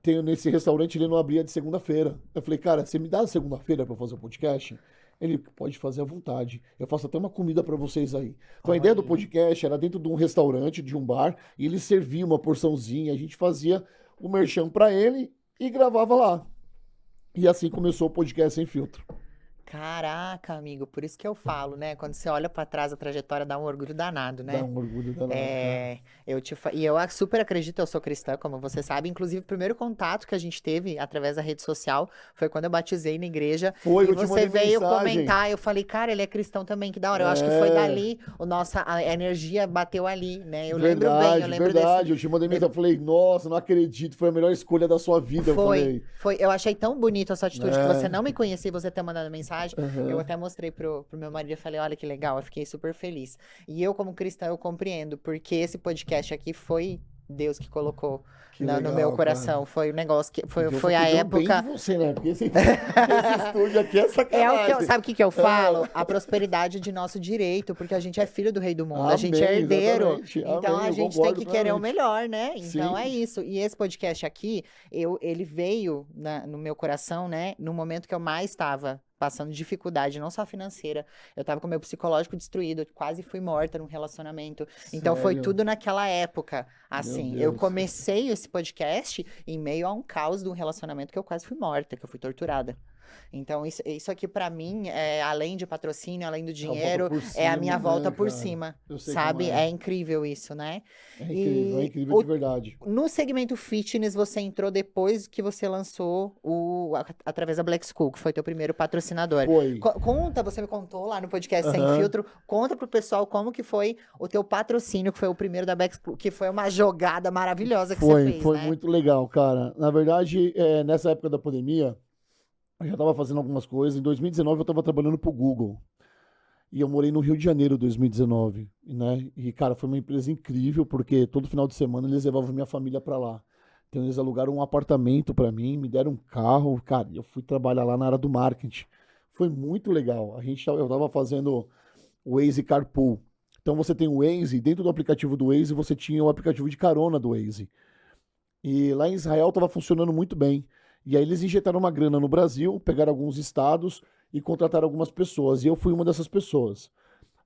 Speaker 2: tem nesse restaurante, ele não abria de segunda-feira. Eu falei, cara, você me dá segunda-feira para fazer o podcast? Ele pode fazer à vontade. Eu faço até uma comida para vocês aí. Então a ideia do podcast era dentro de um restaurante, de um bar, e ele servia uma porçãozinha, a gente fazia o merchan para ele e gravava lá. E assim começou o podcast Sem Filtro.
Speaker 1: Caraca, amigo, por isso que eu falo, né? Quando você olha pra trás, a trajetória dá um orgulho danado,
Speaker 2: Dá
Speaker 1: né?
Speaker 2: um orgulho danado, cara.
Speaker 1: É, e eu super acredito, eu sou cristã, como você sabe. Inclusive, o primeiro contato que a gente teve através da rede social foi quando eu batizei na igreja
Speaker 2: Foi,
Speaker 1: e
Speaker 2: eu te
Speaker 1: você
Speaker 2: mandei
Speaker 1: veio
Speaker 2: mensagem.
Speaker 1: comentar. Eu falei, cara, ele é cristão também, que da hora. Eu acho que foi
Speaker 2: É,
Speaker 1: dali, a energia bateu ali, né? Eu lembro bem, eu
Speaker 2: verdade,
Speaker 1: lembro desse.
Speaker 2: verdade. Eu te mandei mensagem, eu falei, nossa, não acredito, foi a melhor escolha da sua vida, eu
Speaker 1: Foi,
Speaker 2: falei.
Speaker 1: foi. Eu achei tão bonito essa atitude que você
Speaker 2: É,
Speaker 1: não me conhecia e você ter mandado mensagem. Eu
Speaker 2: aham,
Speaker 1: até mostrei pro meu marido e falei, olha que legal, eu fiquei super feliz. E eu, como cristã, eu compreendo, porque esse podcast aqui foi Deus que colocou
Speaker 2: que
Speaker 1: no meu
Speaker 2: legal, cara.
Speaker 1: coração. Foi o negócio que
Speaker 2: E
Speaker 1: foi,
Speaker 2: Deus só
Speaker 1: foi a
Speaker 2: cuidou bem de
Speaker 1: época.
Speaker 2: você, né? Porque esse estúdio aqui é
Speaker 1: É o que
Speaker 2: sacanagem.
Speaker 1: sabe o que que eu falo?
Speaker 2: É.
Speaker 1: A prosperidade de nosso direito, porque a gente é filho do rei do mundo, a gente é
Speaker 2: Amém,
Speaker 1: herdeiro,
Speaker 2: exatamente.
Speaker 1: então
Speaker 2: Amém,
Speaker 1: a
Speaker 2: eu
Speaker 1: gente tem
Speaker 2: concordo
Speaker 1: que querer o
Speaker 2: plenamente.
Speaker 1: melhor, né? Então é
Speaker 2: Sim,
Speaker 1: isso. E esse podcast aqui, ele veio no meu coração, né? No momento que eu mais estava passando dificuldade, não só financeira, eu tava com meu psicológico destruído, eu quase fui morta num relacionamento. Então foi
Speaker 2: sério.
Speaker 1: tudo naquela época,
Speaker 2: Meu
Speaker 1: assim. Eu
Speaker 2: Deus.
Speaker 1: comecei esse podcast em meio a um caos de um relacionamento que eu quase fui morta, que eu fui torturada. Então, isso aqui pra mim, além de patrocínio, além do
Speaker 2: É a volta
Speaker 1: dinheiro,
Speaker 2: por
Speaker 1: é a minha
Speaker 2: cima,
Speaker 1: volta
Speaker 2: né,
Speaker 1: por
Speaker 2: cara?
Speaker 1: cima,
Speaker 2: Eu sei como
Speaker 1: sabe?
Speaker 2: é.
Speaker 1: É incrível isso, né?
Speaker 2: É
Speaker 1: E
Speaker 2: incrível de verdade.
Speaker 1: no segmento fitness, você entrou depois que você lançou através da Black School, que foi teu primeiro patrocinador.
Speaker 2: Foi.
Speaker 1: Conta, você me contou lá no podcast Sem
Speaker 2: Aham.
Speaker 1: Filtro, conta pro pessoal como que foi o teu patrocínio, que foi o primeiro da Black School, que foi uma jogada maravilhosa que você fez,
Speaker 2: Foi
Speaker 1: né?
Speaker 2: muito legal, cara. Na verdade, nessa época da pandemia, eu já estava fazendo algumas coisas. Em 2019, eu estava trabalhando pro Google. E eu morei no Rio de Janeiro em 2019, né? E, cara, foi uma empresa incrível, porque todo final de semana eles levavam minha família para lá. Então, eles alugaram um apartamento para mim, me deram um carro. Cara, eu fui trabalhar lá na área do marketing. Foi muito legal. Eu estava fazendo o Waze Carpool. Então, você tem o Waze, dentro do aplicativo do Waze, você tinha o aplicativo de carona do Waze. E lá em Israel estava funcionando muito bem. E aí eles injetaram uma grana no Brasil, pegaram alguns estados e contrataram algumas pessoas. E eu fui uma dessas pessoas.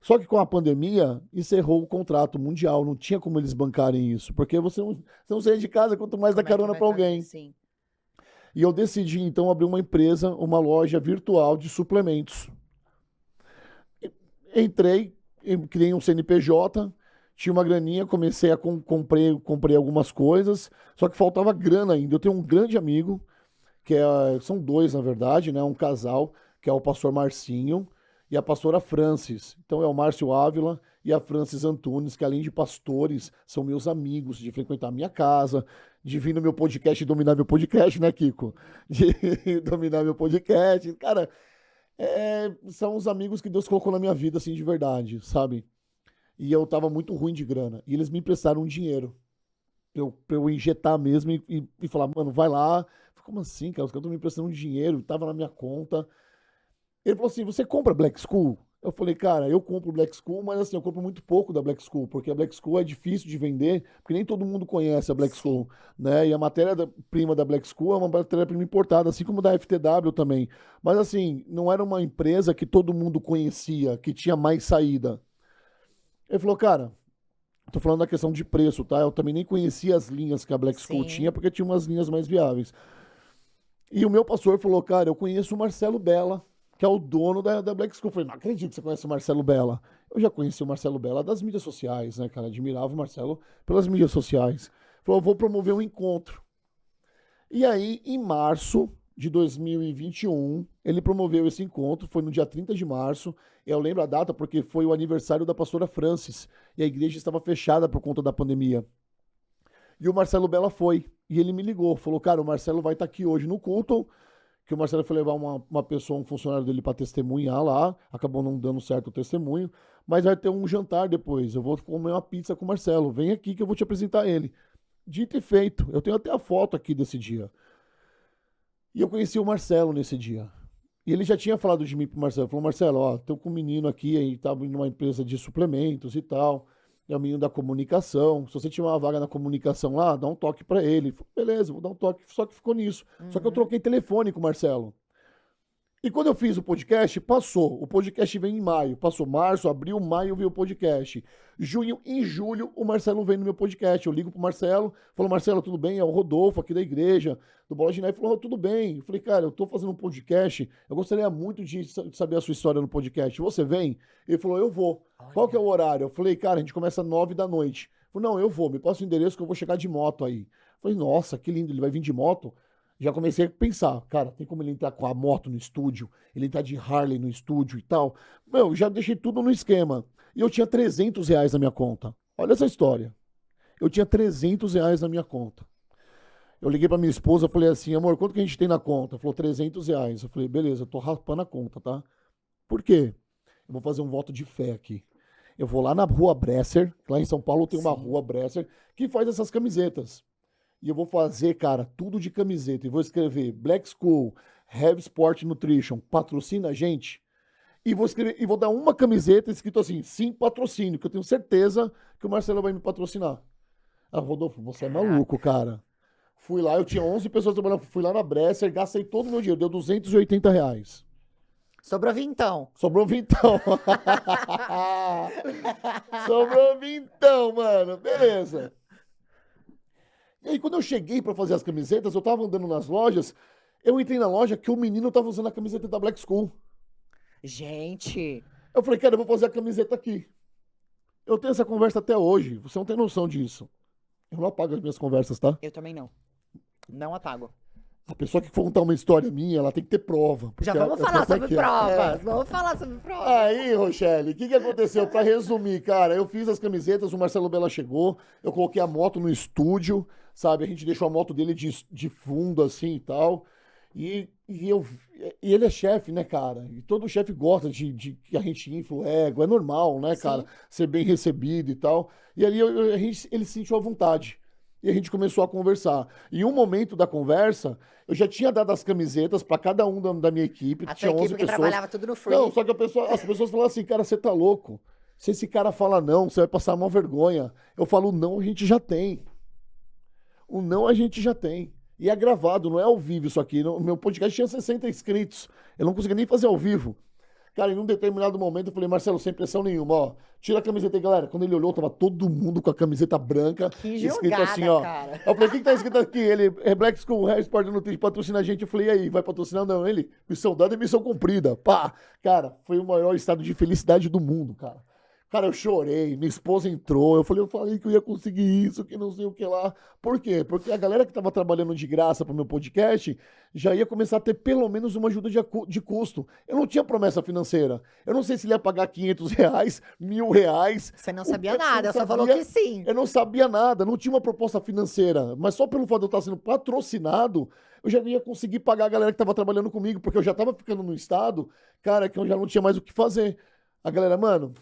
Speaker 2: Só que com a pandemia, encerrou o contrato mundial. Não tinha como eles bancarem isso. Porque você não saía de casa, quanto mais dar
Speaker 1: Como é que
Speaker 2: carona
Speaker 1: vai
Speaker 2: para
Speaker 1: fazer?
Speaker 2: alguém.
Speaker 1: Sim.
Speaker 2: E eu decidi, então, abrir uma empresa, uma loja virtual de suplementos. Entrei, criei um CNPJ, tinha uma graninha, comecei a comprei algumas coisas, só que faltava grana ainda. Eu tenho um grande amigo, são dois, na verdade, né? Um casal, que é o pastor Marcinho e a pastora Francis. Então é o Márcio Ávila e a Francis Antunes, que além de pastores, são meus amigos, de frequentar a minha casa, de vir no meu podcast e dominar meu podcast, né, Kiko? De dominar meu podcast. Cara, são os amigos que Deus colocou na minha vida, assim, de verdade, sabe? E eu tava muito ruim de grana. E eles me emprestaram um dinheiro pra eu injetar mesmo e falar, mano, vai lá. Eu falei, como assim, cara? Os caras estão me emprestando um dinheiro, tava na minha conta. Ele falou assim: você compra Black School? Eu falei, cara, eu compro Black School, mas assim, eu compro muito pouco da Black School, porque a Black School é difícil de vender, porque nem todo mundo conhece a Black
Speaker 1: Sim.
Speaker 2: School, né? E a matéria-prima da Black School é uma matéria-prima importada, assim como da FTW também. Mas assim, não era uma empresa que todo mundo conhecia, que tinha mais saída. Ele falou, cara, tô falando da questão de preço, tá? Eu também nem conhecia as linhas que a Black School tinha,
Speaker 1: Sim.
Speaker 2: porque tinha umas linhas mais viáveis. E o meu pastor falou, cara, eu conheço o Marcelo Bella, que é o dono da Black School. Eu falei, não acredito que você conhece o Marcelo Bella. Eu já conheci o Marcelo Bella das mídias sociais, né, cara? Admirava o Marcelo pelas mídias sociais. Falou, eu vou promover um encontro. E aí, em março de 2021, ele promoveu esse encontro, foi no dia 30 de março. Eu lembro a data porque foi o aniversário da pastora Francis, e a igreja estava fechada por conta da pandemia. E o Marcelo Bella foi, e ele me ligou, falou, cara, o Marcelo vai estar aqui hoje no culto, que o Marcelo foi levar uma pessoa, um funcionário dele para testemunhar lá, acabou não dando certo o testemunho, mas vai ter um jantar depois, eu vou comer uma pizza com o Marcelo, vem aqui que eu vou te apresentar ele. Dito e feito, eu tenho até a foto aqui desse dia. E eu conheci o Marcelo nesse dia. E ele já tinha falado de mim pro Marcelo. Falou, Marcelo, ó, tô com um menino aqui, aí tá abrindo uma empresa de suplementos e tal. É o menino da comunicação. Se você tiver uma vaga na comunicação lá, dá um toque pra ele. Falei, beleza, vou dar um toque. Só que ficou nisso. Só que eu
Speaker 1: Uhum.
Speaker 2: troquei telefone com o Marcelo. E quando eu fiz o podcast, passou. O podcast vem em maio. Passou março, abril, maio veio o podcast. Junho, em julho, o Marcelo vem no meu podcast. Eu ligo pro Marcelo, falo, Marcelo, tudo bem? É o Rodolfo aqui da igreja, do Bola de Neve. Ele falou, tudo bem. Eu falei, cara, eu tô fazendo um podcast, eu gostaria muito de saber a sua história no podcast. Você vem? Ele falou, eu vou. Qual que é o horário? Eu falei, cara, a gente começa às 9 da noite. Ele falou, não, eu vou, me passa o endereço que eu vou chegar de moto aí. Eu falei, nossa, que lindo, ele vai vir de moto? Já comecei a pensar, cara, tem como ele entrar com a moto no estúdio, ele entrar de Harley no estúdio e tal. Meu, já deixei tudo no esquema. E eu tinha R$ 300 na minha conta. Olha essa história. Eu tinha R$ 300 na minha conta. Eu liguei pra minha esposa, falei assim, amor, quanto que a gente tem na conta? Ela falou, R$ 300. Eu falei, beleza, eu tô raspando a conta, tá? Por quê? Eu vou fazer um voto de fé aqui. Eu vou lá na Rua Bresser, lá em São Paulo tem uma Rua Bresser, que faz essas camisetas. E eu vou fazer, cara, tudo de camiseta. E vou escrever Black School, Heavy Sport Nutrition, patrocina a gente. E vou escrever, e vou dar uma camiseta escrito assim, sim, patrocínio, que eu tenho certeza que o Marcelo vai me patrocinar. Ah, Rodolfo, você é maluco, cara. Fui lá, eu tinha 11 pessoas trabalhando, fui lá na Bresser, gastei todo o meu dinheiro, deu R$ 280.
Speaker 1: Sobrou vintão.
Speaker 2: Sobrou vintão. Sobrou vintão, mano. Beleza. E aí, quando eu cheguei pra fazer as camisetas, eu tava andando nas lojas, eu entrei na loja que o menino tava usando a camiseta da Black School.
Speaker 1: Gente,
Speaker 2: Eu falei, cara, eu vou fazer a camiseta aqui. Eu tenho essa conversa até hoje, você não tem noção disso. Eu não apago as minhas conversas, tá?
Speaker 1: eu também não. Não apago.
Speaker 2: A pessoa que for contar uma história minha, ela tem que ter prova.
Speaker 1: Já vamos falar sobre provas. Vamos falar sobre provas.
Speaker 2: Aí, Rochelle, o que aconteceu? Pra resumir, cara, eu fiz as camisetas, o Marcelo Bella chegou, eu coloquei a moto no estúdio, sabe? A gente deixou a moto dele de fundo, assim, e tal. E ele é chefe, né, cara? E todo chefe gosta de que a gente infla o ego, é normal, né, cara?
Speaker 1: Sim.
Speaker 2: Ser bem recebido e tal. E ali ele se sentiu à vontade. E a gente começou a conversar. Em um momento da conversa, eu já tinha dado as camisetas para cada um da minha equipe,
Speaker 1: A
Speaker 2: tinha
Speaker 1: tua
Speaker 2: 11
Speaker 1: equipe que
Speaker 2: pessoas.
Speaker 1: trabalhava tudo no free.
Speaker 2: Não, só que as pessoas falaram assim, cara, você tá louco. Se esse cara fala não, você vai passar uma vergonha. Eu falo, não, a gente já tem. O não a gente já tem. E é gravado, não é ao vivo isso aqui. O meu podcast tinha 60 inscritos. Eu não conseguia nem fazer ao vivo. Cara, em um determinado momento eu falei, Marcelo, sem pressão nenhuma, ó. Tira a camiseta aí, galera. Quando ele olhou, tava todo mundo com a camiseta branca.
Speaker 1: Que
Speaker 2: escrito
Speaker 1: jogada,
Speaker 2: assim, ó.
Speaker 1: cara.
Speaker 2: Eu falei, o que tá escrito aqui? Ele, é Black School, Hair Sport Nutrition, patrocina a gente. Eu falei, e aí, vai patrocinar? Não, ele, missão dada e missão cumprida. Pá! Cara, foi o maior estado de felicidade do mundo, cara. Cara, eu chorei, minha esposa entrou, eu falei que eu ia conseguir isso, que não sei o que lá. Por quê? Porque a galera que tava trabalhando de graça pro meu podcast já ia começar a ter pelo menos uma ajuda de custo. Eu não tinha promessa financeira. Eu não sei se ele ia pagar R$ 500, R$ 1.000.
Speaker 1: Você não sabia nada, só falou que sim.
Speaker 2: Eu não sabia nada, não tinha uma proposta financeira. Mas só pelo fato de eu estar sendo patrocinado, eu já ia conseguir pagar a galera que tava trabalhando comigo, porque eu já tava ficando no estado, cara, que eu já não tinha mais o que fazer. A galera, mano,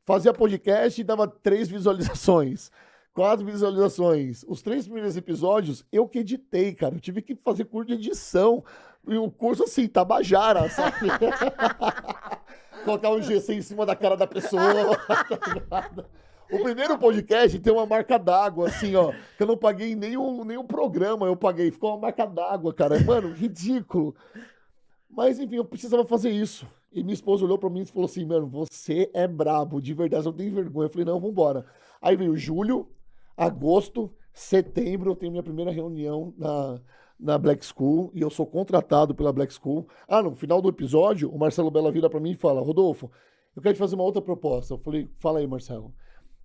Speaker 2: fazia podcast e dava 3 visualizações, 4 visualizações. Os 3 primeiros episódios, eu que editei, cara. Eu tive que fazer curso de edição. E um curso assim, tabajara, sabe? Colocar um GC em cima da cara da pessoa. O primeiro podcast tem uma marca d'água, assim, ó. Que eu não paguei nenhum programa, eu paguei. Ficou uma marca d'água, cara. Mano, ridículo. Mas, enfim, eu precisava fazer isso. E minha esposa olhou pra mim e falou assim, mano, você é brabo, de verdade, eu não tenho vergonha. Eu falei, não, vambora. Aí veio julho, agosto, setembro, eu tenho minha primeira reunião na Black School e eu sou contratado pela Black School. Ah, no final do episódio, o Marcelo Bella vira pra mim e fala, Rodolfo, eu quero te fazer uma outra proposta. Eu falei, fala aí, Marcelo.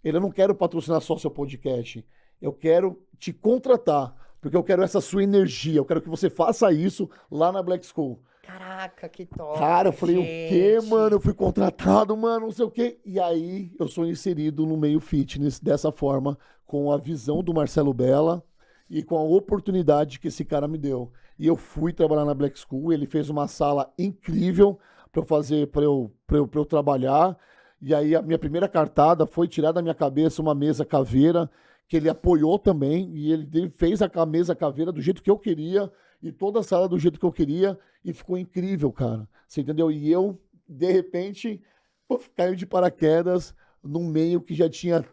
Speaker 2: Eu não quero patrocinar só seu podcast, eu quero te contratar, porque eu quero essa sua energia, eu quero que você faça isso lá na Black School.
Speaker 1: Caraca, que top.
Speaker 2: Cara, eu falei,
Speaker 1: gente.
Speaker 2: o quê, mano? Eu fui contratado, mano, não sei o quê. E aí, eu sou inserido no meio fitness dessa forma, com a visão do Marcelo Bella e com a oportunidade que esse cara me deu. E eu fui trabalhar na Black School, ele fez uma sala incrível para eu fazer, para eu trabalhar. E aí, a minha primeira cartada foi tirar da minha cabeça uma mesa caveira, que ele apoiou também, e ele fez a mesa caveira do jeito que eu queria, e toda a sala do jeito que eu queria, e ficou incrível, cara. Você entendeu? E eu, de repente, puf, caiu de paraquedas num meio que já tinha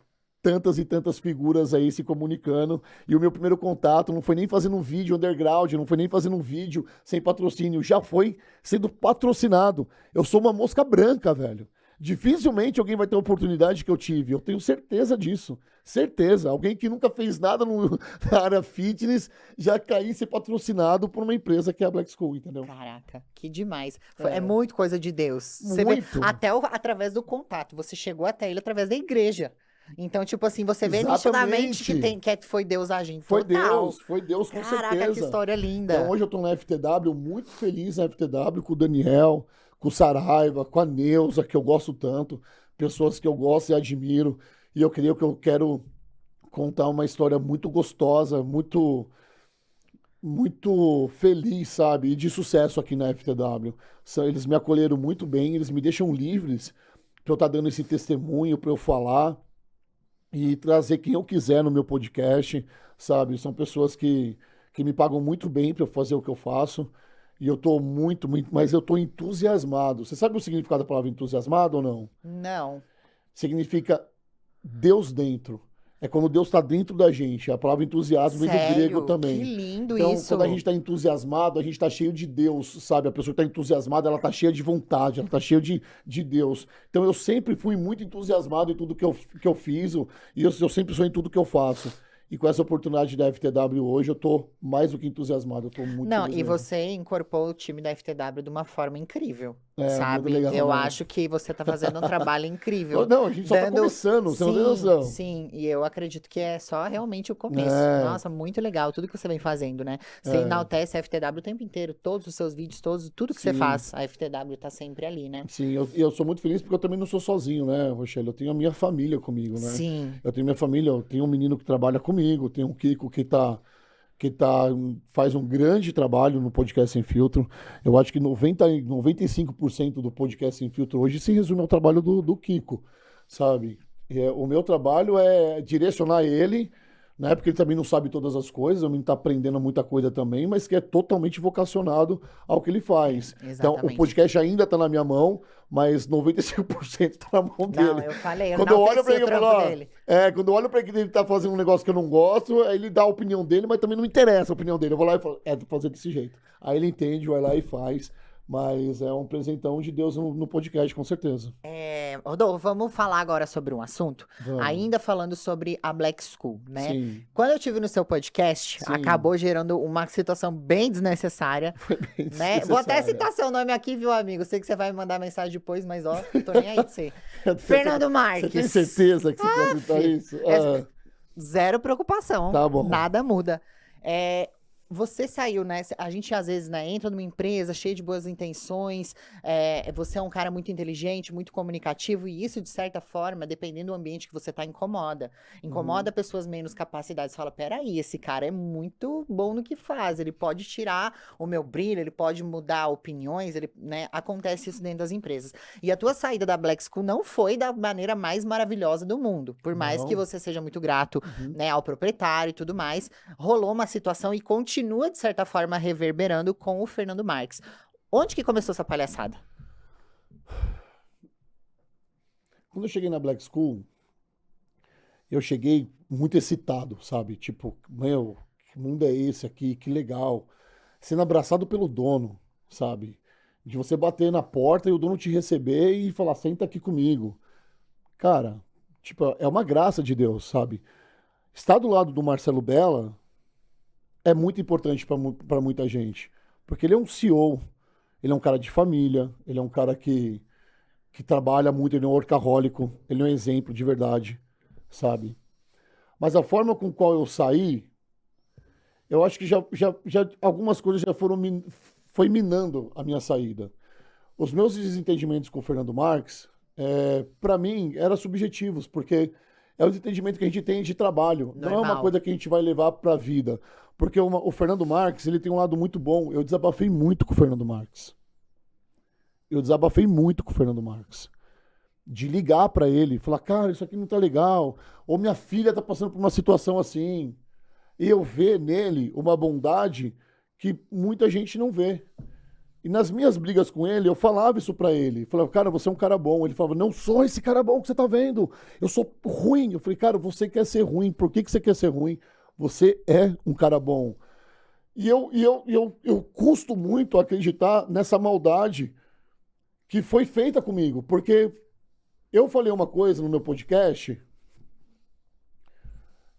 Speaker 2: tantas e tantas figuras aí se comunicando. E o meu primeiro contato não foi nem fazendo um vídeo underground, não foi nem fazendo um vídeo sem patrocínio, já foi sendo patrocinado. Eu sou uma mosca branca, velho. Dificilmente alguém vai ter a oportunidade que eu tive. Eu tenho certeza disso. Certeza. Alguém que nunca fez nada na área fitness já cair ser patrocinado por uma empresa que é a Black School, entendeu?
Speaker 1: Caraca, que demais. É muito coisa de Deus. Você vê,
Speaker 2: Muito.
Speaker 1: até através do contato. Você chegou até ele através da igreja. Então, tipo assim, você vê
Speaker 2: Exatamente.
Speaker 1: nitidamente que foi Deus agindo.
Speaker 2: Foi
Speaker 1: Total.
Speaker 2: Deus com
Speaker 1: Caraca,
Speaker 2: certeza.
Speaker 1: que história linda.
Speaker 2: Então hoje eu tô na FTW, muito feliz na FTW, com o Daniel, com o Saraiva, com a Neuza, que eu gosto tanto, pessoas que eu gosto e admiro. E eu quero contar uma história muito gostosa, muito feliz, sabe? E de sucesso aqui na FTW. Eles me acolheram muito bem, eles me deixam livres para eu estar dando esse testemunho, para eu falar e trazer quem eu quiser no meu podcast, sabe? São pessoas que me pagam muito bem para eu fazer o que eu faço. E eu tô mas eu tô entusiasmado. Você sabe o significado da palavra entusiasmado ou não?
Speaker 1: Não.
Speaker 2: Significa Deus dentro. É quando Deus está dentro da gente. A palavra entusiasmo vem do grego
Speaker 1: Sério?
Speaker 2: também.
Speaker 1: Que lindo
Speaker 2: Então,
Speaker 1: isso.
Speaker 2: quando a gente está entusiasmado, a gente está cheio de Deus, sabe? A pessoa que está entusiasmada, ela está cheia de vontade, ela está cheia de Deus. Então, eu sempre fui muito entusiasmado em tudo que eu fiz, e eu sempre sou em tudo que eu faço. E com essa oportunidade da FTW hoje, eu tô mais do que entusiasmado, eu tô muito
Speaker 1: Não,
Speaker 2: feliz
Speaker 1: e
Speaker 2: mesmo.
Speaker 1: você incorporou o time da FTW de uma forma incrível,
Speaker 2: É,
Speaker 1: sabe?
Speaker 2: muito legal,
Speaker 1: Eu
Speaker 2: né?
Speaker 1: acho que você tá fazendo um trabalho incrível.
Speaker 2: Não, a gente só tá começando, você não tem noção.
Speaker 1: Sim, e eu acredito que é só realmente o começo.
Speaker 2: É.
Speaker 1: Nossa, muito legal tudo que você vem fazendo, né? Você enaltece a FTW o tempo inteiro, todos os seus vídeos, tudo que você
Speaker 2: Sim.
Speaker 1: faz, a FTW tá sempre ali, né?
Speaker 2: Sim, eu sou muito feliz porque eu também não sou sozinho, né, Rochelle? Eu tenho a minha família comigo, né?
Speaker 1: Sim.
Speaker 2: Eu tenho minha família, eu tenho um menino que trabalha comigo, tenho um Kiko faz um grande trabalho no Podcast Sem Filtro. Eu acho que 95% do Podcast Sem Filtro hoje se resume ao trabalho do Kiko, sabe? O meu trabalho é direcionar ele, né? Porque ele também não sabe todas as coisas, o menino está aprendendo muita coisa também, mas que é totalmente vocacionado ao que ele faz. Então, o
Speaker 1: Exatamente.
Speaker 2: podcast ainda está na minha mão, mas 95% está na mão dele.
Speaker 1: Não, eu falei, eu
Speaker 2: Quando eu olho
Speaker 1: enalteci
Speaker 2: pra
Speaker 1: o
Speaker 2: ele, eu
Speaker 1: trampo
Speaker 2: falo, ó,
Speaker 1: dele.
Speaker 2: quando eu olho pra ele tá fazendo um negócio que eu não gosto, aí ele dá a opinião dele, mas também não interessa a opinião dele. Eu vou lá e falo, fazer desse jeito. Aí ele entende, vai lá e faz. Mas é um presentão de Deus no podcast, com certeza.
Speaker 1: Rodolfo, vamos falar agora sobre um assunto.
Speaker 2: Vamos.
Speaker 1: Ainda falando sobre a Black School, né?
Speaker 2: Sim.
Speaker 1: Quando eu tive no seu podcast,
Speaker 2: Sim.
Speaker 1: acabou gerando uma situação bem desnecessária.
Speaker 2: Foi bem
Speaker 1: Né? Vou até
Speaker 2: desnecessária.
Speaker 1: citar seu nome aqui, viu, amigo? Sei que você vai me mandar mensagem depois, mas ó, tô nem aí pra você. Fernando Marques.
Speaker 2: Você tem certeza que você quer citar
Speaker 1: filho,
Speaker 2: isso?
Speaker 1: Zero preocupação.
Speaker 2: Tá bom.
Speaker 1: Nada muda. Você saiu, né? A gente às vezes, né, entra numa empresa cheia de boas intenções. Você é um cara muito inteligente, muito comunicativo, e isso, de certa forma, dependendo do ambiente que você tá, incomoda. Incomoda pessoas menos capacitadas. Você fala, peraí, esse cara é muito bom no que faz. Ele pode tirar o meu brilho, ele pode mudar opiniões, né? Acontece isso dentro das empresas. E a tua saída da Black School não foi da maneira mais maravilhosa do mundo. Por mais
Speaker 2: Não.
Speaker 1: que você seja muito grato, né, ao proprietário e tudo mais, rolou uma situação e continua, de certa forma, reverberando com o Fernando Marques. Onde que começou essa palhaçada?
Speaker 2: Quando eu cheguei na Black School, eu cheguei muito excitado, sabe? Tipo, meu, que mundo é esse aqui? Que legal. Sendo abraçado pelo dono, sabe? De você bater na porta e o dono te receber e falar, senta aqui comigo. Cara, tipo, é uma graça de Deus, sabe? Estar do lado do Marcelo Bella é muito importante para muita gente. Porque ele é um CEO, ele é um cara de família, ele é um cara que trabalha muito, ele é um workahólico, ele é um exemplo de verdade, sabe? Mas a forma com qual eu saí, eu acho que já algumas coisas já foi minando a minha saída. Os meus desentendimentos com o Fernando Marques, para mim, eram subjetivos, porque é o desentendimento que a gente tem de trabalho. Não é uma
Speaker 1: Normal.
Speaker 2: coisa que a gente vai levar para a vida. Porque o Fernando Marques, ele tem um lado muito bom. Eu desabafei muito com o Fernando Marques. De ligar para ele, falar, cara, isso aqui não tá legal. Ou minha filha tá passando por uma situação assim. E eu ver nele uma bondade que muita gente não vê. E nas minhas brigas com ele, eu falava isso pra ele. Eu falava, cara, você é um cara bom. Ele falava, não sou esse cara bom que você tá vendo. Eu sou ruim. Eu falei, cara, você quer ser ruim. Por que você quer ser ruim? Você é um cara bom. E eu custo muito acreditar nessa maldade que foi feita comigo. Porque eu falei uma coisa no meu podcast,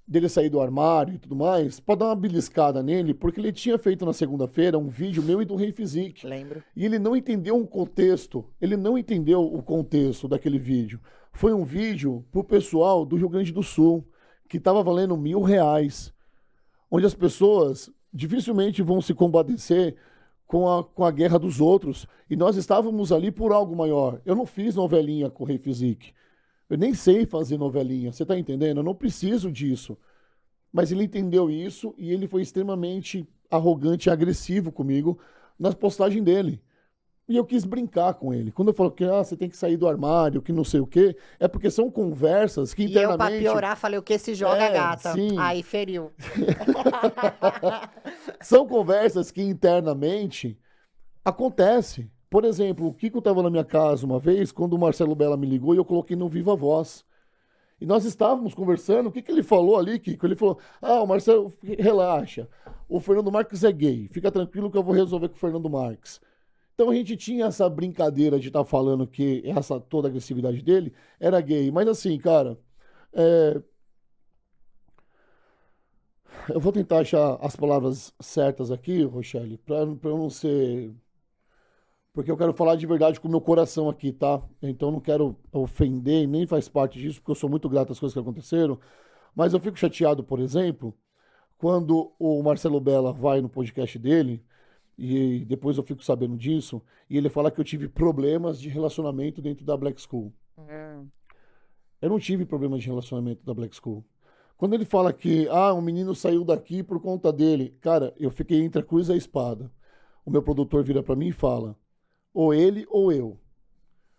Speaker 2: dele sair do armário e tudo mais, pra dar uma beliscada nele, porque ele tinha feito na segunda-feira um vídeo meu e do Rei Physique.
Speaker 1: Lembro.
Speaker 2: E ele não entendeu um contexto, ele não entendeu o contexto daquele vídeo. Foi um vídeo pro pessoal do Rio Grande do Sul, que tava valendo R$ 1.000, onde as pessoas dificilmente vão se compadecer com a guerra dos outros. E nós estávamos ali por algo maior. Eu não fiz novelinha com o Rei Physique. Eu nem sei fazer novelinha, você tá entendendo? Eu não preciso disso. Mas ele entendeu isso e ele foi extremamente arrogante e agressivo comigo nas postagens dele. E eu quis brincar com ele. Quando eu falo que você tem que sair do armário, que não sei o quê, é porque são conversas que
Speaker 1: E eu, pra
Speaker 2: internamente...
Speaker 1: piorar, falei o que se joga, gata.
Speaker 2: sim.
Speaker 1: Aí feriu.
Speaker 2: São conversas que internamente acontece. Por exemplo, o Kiko estava na minha casa uma vez, quando o Marcelo Bella me ligou e eu coloquei no Viva Voz. E nós estávamos conversando, o que ele falou ali, Kiko? Ele falou, o Marcelo, relaxa, o Fernando Marques é gay, fica tranquilo que eu vou resolver com o Fernando Marques. Então a gente tinha essa brincadeira de estar falando que toda a agressividade dele era gay. Mas assim, cara, eu vou tentar achar as palavras certas aqui, Rochelle, para eu não ser... Porque eu quero falar de verdade com o meu coração aqui, tá? Então eu não quero ofender, nem faz parte disso, porque eu sou muito grato às coisas que aconteceram. Mas eu fico chateado, por exemplo, quando o Marcelo Bella vai no podcast dele, e depois eu fico sabendo disso, e ele fala que eu tive problemas de relacionamento dentro da Black School. Eu não tive problemas de relacionamento da Black School. Quando ele fala que, um menino saiu daqui por conta dele, cara, eu fiquei entre a cruz e a espada. O meu produtor vira pra mim e fala, ou ele ou eu.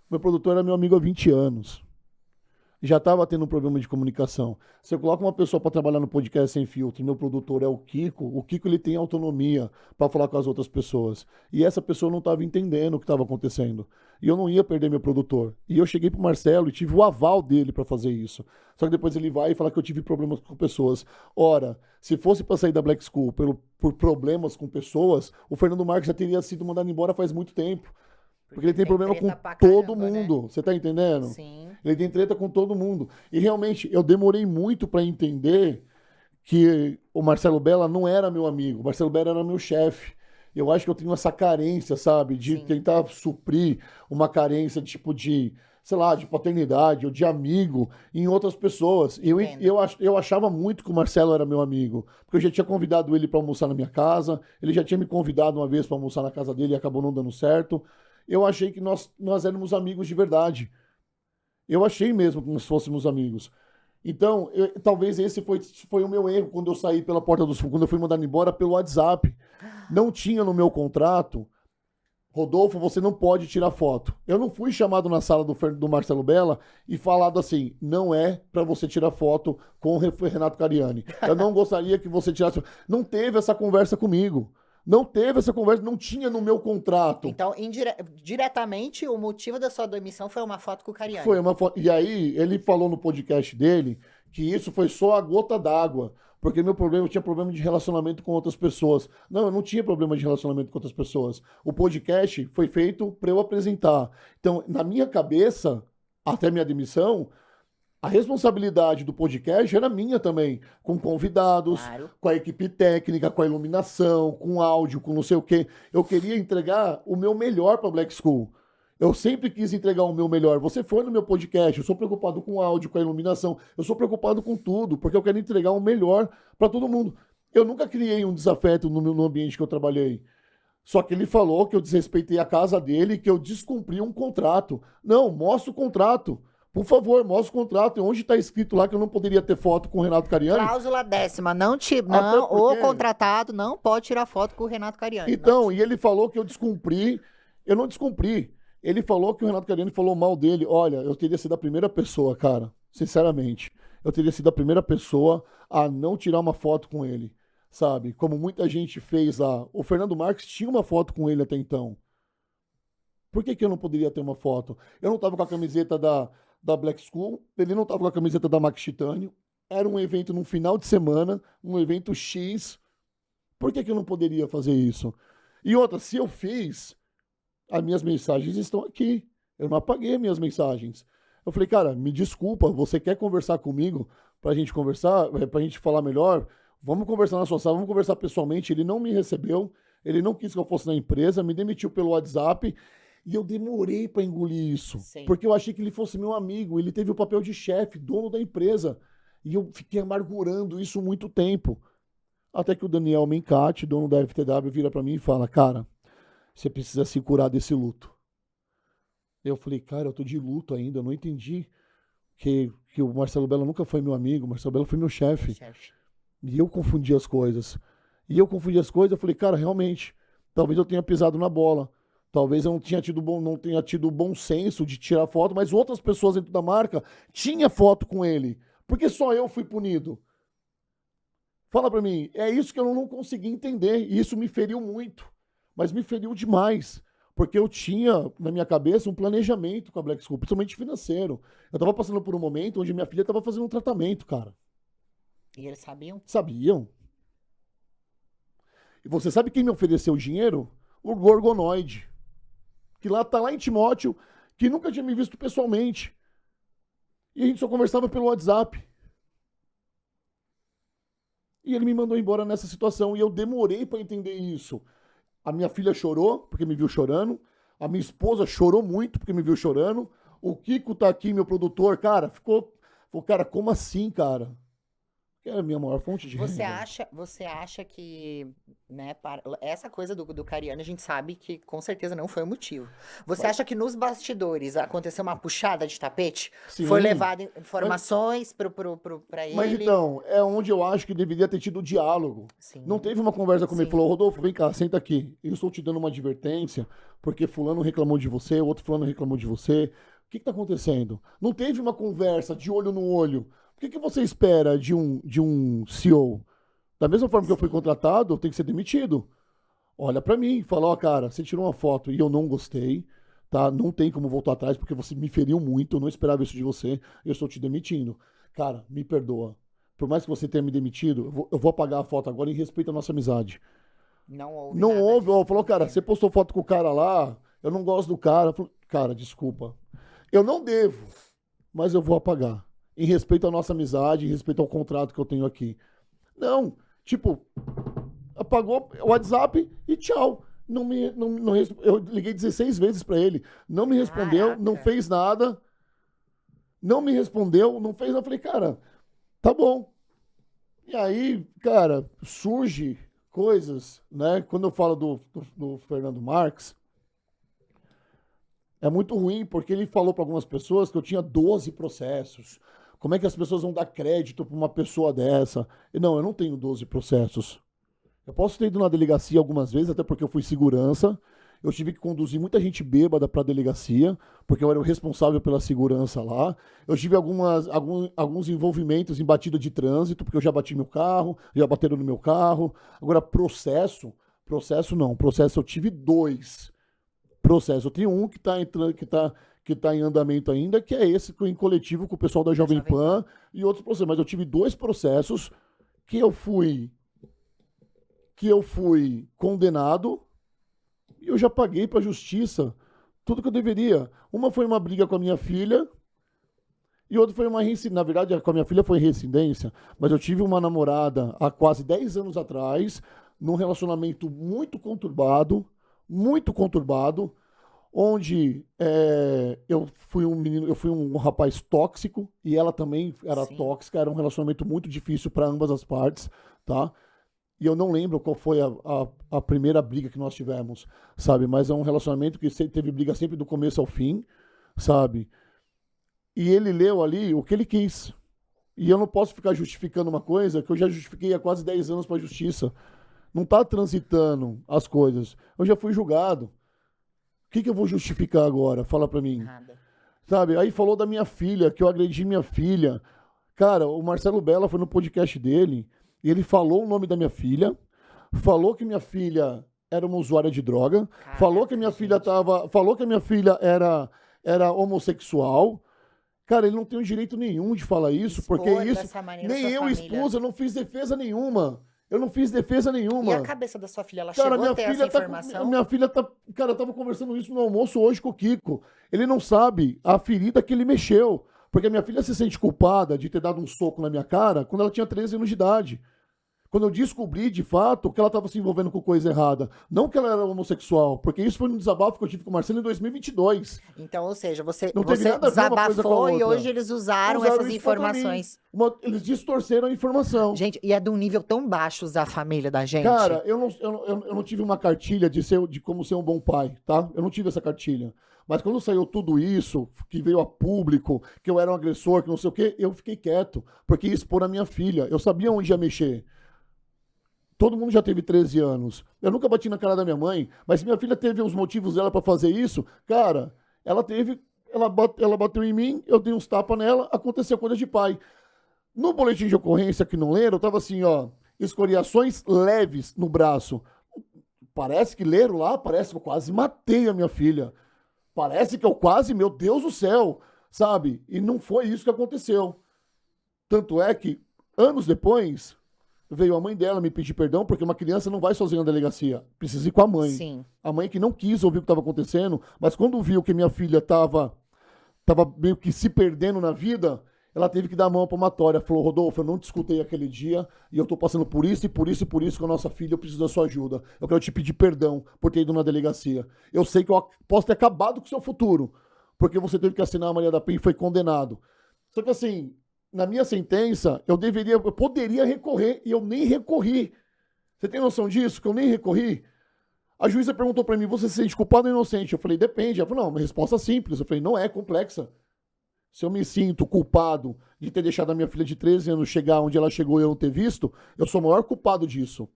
Speaker 2: Meu produtor era meu amigo há 20 anos. Já estava tendo um problema de comunicação. Se eu coloco uma pessoa para trabalhar no podcast sem filtro, meu produtor é o Kiko ele tem autonomia para falar com as outras pessoas. E essa pessoa não estava entendendo o que estava acontecendo. E eu não ia perder meu produtor. E eu cheguei pro Marcelo e tive o aval dele para fazer isso. Só que depois ele vai e fala que eu tive problemas com pessoas. Ora, se fosse para sair da Black School por problemas com pessoas, o Fernando Marques já teria sido mandado embora faz muito tempo. Porque ele tem problema com todo mundo. Né? Você tá entendendo?
Speaker 1: Sim.
Speaker 2: Ele tem treta com todo mundo. E realmente, eu demorei muito para entender que o Marcelo Bella não era meu amigo. O Marcelo Bella era meu chefe. Eu acho que eu tenho essa carência, sabe? De tentar suprir uma carência tipo de, sei lá, de paternidade ou de amigo em outras pessoas. E eu achava muito que o Marcelo era meu amigo. Porque eu já tinha convidado ele para almoçar na minha casa. Ele já tinha me convidado uma vez para almoçar na casa dele e acabou não dando certo. Eu achei que nós éramos amigos de verdade. Eu achei mesmo que nós fôssemos amigos. Então, talvez esse foi o meu erro quando eu saí pela porta dos fundos, quando eu fui mandado embora pelo WhatsApp. Não tinha no meu contrato, Rodolfo, você não pode tirar foto. Eu não fui chamado na sala do Marcelo Bella e falado assim, não é para você tirar foto com o Renato Cariani. Eu não gostaria que você tirasse... Não teve essa conversa comigo. Não teve essa conversa, não tinha no meu contrato.
Speaker 1: Então, diretamente, o motivo da sua demissão foi uma foto com o Cariani.
Speaker 2: Foi uma foto. E aí, ele falou no podcast dele que isso foi só a gota d'água. Porque eu tinha problema de relacionamento com outras pessoas. Não, eu não tinha problema de relacionamento com outras pessoas. O podcast foi feito para eu apresentar. Então, na minha cabeça, até minha demissão, a responsabilidade do podcast era minha também, com convidados, com a equipe técnica, com a iluminação, com áudio, com não sei o quê. Eu queria entregar o meu melhor para Black School. Eu sempre quis entregar o meu melhor. Você foi no meu podcast, eu sou preocupado com o áudio, com a iluminação, eu sou preocupado com tudo, porque eu quero entregar o melhor para todo mundo. Eu nunca criei um desafeto no ambiente que eu trabalhei. Só que ele falou que eu desrespeitei a casa dele, que eu descumpri um contrato. Não, mostra o contrato. Por favor, mostra o contrato. E onde está escrito lá que eu não poderia ter foto com o Renato Cariani?
Speaker 1: Cláusula 10ª. O contratado não pode tirar foto com o Renato Cariani.
Speaker 2: Então, e ele falou que eu descumpri. Eu não descumpri. Ele falou que o Renato Cariani falou mal dele. Olha, eu teria sido a primeira pessoa, cara. Sinceramente. Eu teria sido a primeira pessoa a não tirar uma foto com ele. Sabe? Como muita gente fez lá. O Fernando Marques tinha uma foto com ele até então. Por que eu não poderia ter uma foto? Eu não tava com a camiseta da Black School, ele não tava com a camiseta da Max Titânio. Era um evento no final de semana, um evento X. Por que eu não poderia fazer isso? E outra, se eu fiz, as minhas mensagens estão aqui. Eu não apaguei minhas mensagens. Eu falei, cara, me desculpa, você quer conversar comigo pra gente conversar, pra gente falar melhor? Vamos conversar na sua sala, vamos conversar pessoalmente. Ele não me recebeu, ele não quis que eu fosse na empresa, me demitiu pelo WhatsApp e eu demorei pra engolir isso.
Speaker 1: Sim.
Speaker 2: Porque eu achei que ele fosse meu amigo, ele teve o papel de chefe, dono da empresa. E eu fiquei amargurando isso muito tempo. Até que o Daniel Mencati, dono da FTW, vira pra mim e fala, cara, você precisa se curar desse luto. Eu falei, cara, eu tô de luto ainda, eu não entendi que o Marcelo Bella nunca foi meu amigo, o Marcelo Bella foi meu chefe. E eu confundi as coisas. Eu falei, cara, realmente, talvez eu tenha pisado na bola. Talvez eu não tenha tido bom senso de tirar foto, mas outras pessoas dentro da marca tinham foto com ele. Porque só eu fui punido. Fala pra mim, é isso que eu não consegui entender. E isso me feriu muito. Mas me feriu demais. Porque eu tinha, na minha cabeça, um planejamento com a Black School, principalmente financeiro. Eu tava passando por um momento onde minha filha tava fazendo um tratamento, cara.
Speaker 1: E eles sabiam?
Speaker 2: Sabiam. E você sabe quem me ofereceu o dinheiro? O Gorgonoide. Que tá lá em Timóteo, que nunca tinha me visto pessoalmente. E a gente só conversava pelo WhatsApp. E ele me mandou embora nessa situação. E eu demorei pra entender isso. A minha filha chorou, porque me viu chorando. A minha esposa chorou muito, porque me viu chorando. O Kiko tá aqui, meu produtor, cara, ficou, cara, como assim, cara? Que é a minha maior fonte de
Speaker 1: Você
Speaker 2: renda.
Speaker 1: acha que, né, essa coisa do Cariani, a gente sabe que com certeza não foi o motivo. Você acha que nos bastidores aconteceu uma puxada de tapete?
Speaker 2: Sim.
Speaker 1: Foi levado informações pra ele?
Speaker 2: Mas então, é onde eu acho que deveria ter tido diálogo.
Speaker 1: Sim.
Speaker 2: Não teve uma conversa comigo,
Speaker 1: Sim.
Speaker 2: falou, Rodolfo, vem cá, senta aqui. Eu estou te dando uma advertência, porque fulano reclamou de você, outro fulano reclamou de você. O que tá acontecendo? Não teve uma conversa de olho no olho. O que você espera de um CEO? Da mesma forma que eu fui contratado, eu tenho que ser demitido. Olha pra mim, fala, ó, cara, você tirou uma foto e eu não gostei, tá? Não tem como voltar atrás porque você me feriu muito, eu não esperava isso de você, eu estou te demitindo. Cara, me perdoa. Por mais que você tenha me demitido, eu vou apagar a foto agora em respeito à nossa amizade.
Speaker 1: Não houve
Speaker 2: Não
Speaker 1: nada
Speaker 2: houve,
Speaker 1: disso.
Speaker 2: ó, falou, cara, você postou foto com o cara lá, eu não gosto do cara. Eu falei, cara, desculpa. Eu não devo, mas eu vou apagar. Em respeito à nossa amizade, em respeito ao contrato que eu tenho aqui. Não, tipo, apagou o WhatsApp e tchau. Eu liguei 16 vezes pra ele. Não me respondeu,
Speaker 1: Caraca.
Speaker 2: não fez nada. Não me respondeu, não fez nada. Eu falei, cara, tá bom. E aí, cara, surge coisas, né? Quando eu falo do Fernando Marques, é muito ruim, porque ele falou para algumas pessoas que eu tinha 12 processos. Como é que as pessoas vão dar crédito para uma pessoa dessa? E não, eu não tenho 12 processos. Eu posso ter ido na delegacia algumas vezes, até porque eu fui segurança. Eu tive que conduzir muita gente bêbada para a delegacia, porque eu era o responsável pela segurança lá. Eu tive alguns envolvimentos em batida de trânsito, porque eu já bati meu carro, já bateram no meu carro. Agora, processo não. Processo eu tive 2. Processo. Eu tenho um que está entrando, que tá em andamento ainda, que é esse em coletivo com o pessoal da Jovem Pan e outros processos. Mas eu tive 2 processos que eu fui condenado e eu já paguei para a justiça tudo que eu deveria. Uma foi uma briga com a minha filha e outra foi uma reincidência. Na verdade, com a minha filha foi reincidência, mas eu tive uma namorada há quase 10 anos atrás, num relacionamento muito conturbado, onde eu fui um rapaz tóxico e ela também era
Speaker 1: Sim.
Speaker 2: tóxica, era um relacionamento muito difícil para ambas as partes, tá? E eu não lembro qual foi a primeira briga que nós tivemos, sabe? Mas é um relacionamento que teve briga sempre do começo ao fim, sabe? E ele leu ali o que ele quis. E eu não posso ficar justificando uma coisa que eu já justifiquei há quase 10 anos para a justiça. Não tá transitando as coisas. Eu já fui julgado. O que eu vou justificar agora? Fala pra mim.
Speaker 1: Nada.
Speaker 2: Sabe? Aí falou da minha filha, que eu agredi minha filha. Cara, o Marcelo Bella foi no podcast dele e ele falou o nome da minha filha, falou que minha filha era uma usuária de droga,
Speaker 1: Caraca,
Speaker 2: falou que a minha filha falou que a minha filha era homossexual. Cara, ele não tem o direito nenhum de falar isso, porque
Speaker 1: Expor
Speaker 2: isso
Speaker 1: dessa maneira
Speaker 2: nem
Speaker 1: sua
Speaker 2: eu
Speaker 1: família.
Speaker 2: expus, eu não fiz defesa nenhuma. Eu não fiz defesa nenhuma.
Speaker 1: E a cabeça da sua filha, ela
Speaker 2: Cara,
Speaker 1: chegou a ter essa informação?
Speaker 2: minha filha tá. Cara, eu tava conversando isso no almoço hoje com o Kiko. Ele não sabe a ferida que ele mexeu. Porque a minha filha se sente culpada de ter dado um soco na minha cara quando ela tinha 13 anos de idade. Quando eu descobri, de fato, que ela estava se envolvendo com coisa errada. Não que ela era homossexual, porque isso foi um desabafo que eu tive com o Marcelo em 2022.
Speaker 1: Então, ou seja, você
Speaker 2: Não teve nada a ver uma coisa com a
Speaker 1: desabafou e
Speaker 2: outra.
Speaker 1: hoje eles usaram
Speaker 2: Usaram
Speaker 1: essas
Speaker 2: isso contra
Speaker 1: informações.
Speaker 2: Eles distorceram a informação.
Speaker 1: Gente, e é de um nível tão baixo usar a família da gente.
Speaker 2: Cara, eu não tive uma cartilha de como ser um bom pai, tá? Eu não tive essa cartilha. Mas quando saiu tudo isso, que veio a público, que eu era um agressor, que não sei o quê, eu fiquei quieto, porque ia expor a minha filha. Eu sabia onde ia mexer. Todo mundo já teve 13 anos. Eu nunca bati na cara da minha mãe, mas se minha filha teve os motivos dela pra fazer isso, cara, ela bateu em mim, eu dei uns tapas nela, aconteceu coisa de pai. No boletim de ocorrência que não leram, tava assim, ó, escoriações leves no braço. Parece que leram lá, parece que eu quase matei a minha filha. Parece que eu quase, meu Deus do céu, sabe? E não foi isso que aconteceu. Tanto é que, anos depois, veio a mãe dela me pedir perdão, porque uma criança não vai sozinha na delegacia. Precisa ir com a mãe.
Speaker 1: Sim.
Speaker 2: A mãe que não quis ouvir o que estava acontecendo, mas quando viu que minha filha estava meio que se perdendo na vida, ela teve que dar a mão à palmatória. Falou, Rodolfo, eu não te escutei aquele dia e eu tô passando por isso e por isso e por isso com a nossa filha, eu preciso da sua ajuda. Eu quero te pedir perdão por ter ido na delegacia. Eu sei que eu posso ter acabado com o seu futuro, porque você teve que assinar a Maria da Penha e foi condenado. Só que assim, na minha sentença, eu poderia recorrer e eu nem recorri. Você tem noção disso? Que eu nem recorri? A juíza perguntou pra mim, você se sente culpado ou inocente? Eu falei, depende. Ela falou, não, uma resposta simples. Eu falei, não é complexa. Se eu me sinto culpado de ter deixado a minha filha de 13 anos chegar onde ela chegou e eu não ter visto, eu sou o maior culpado disso.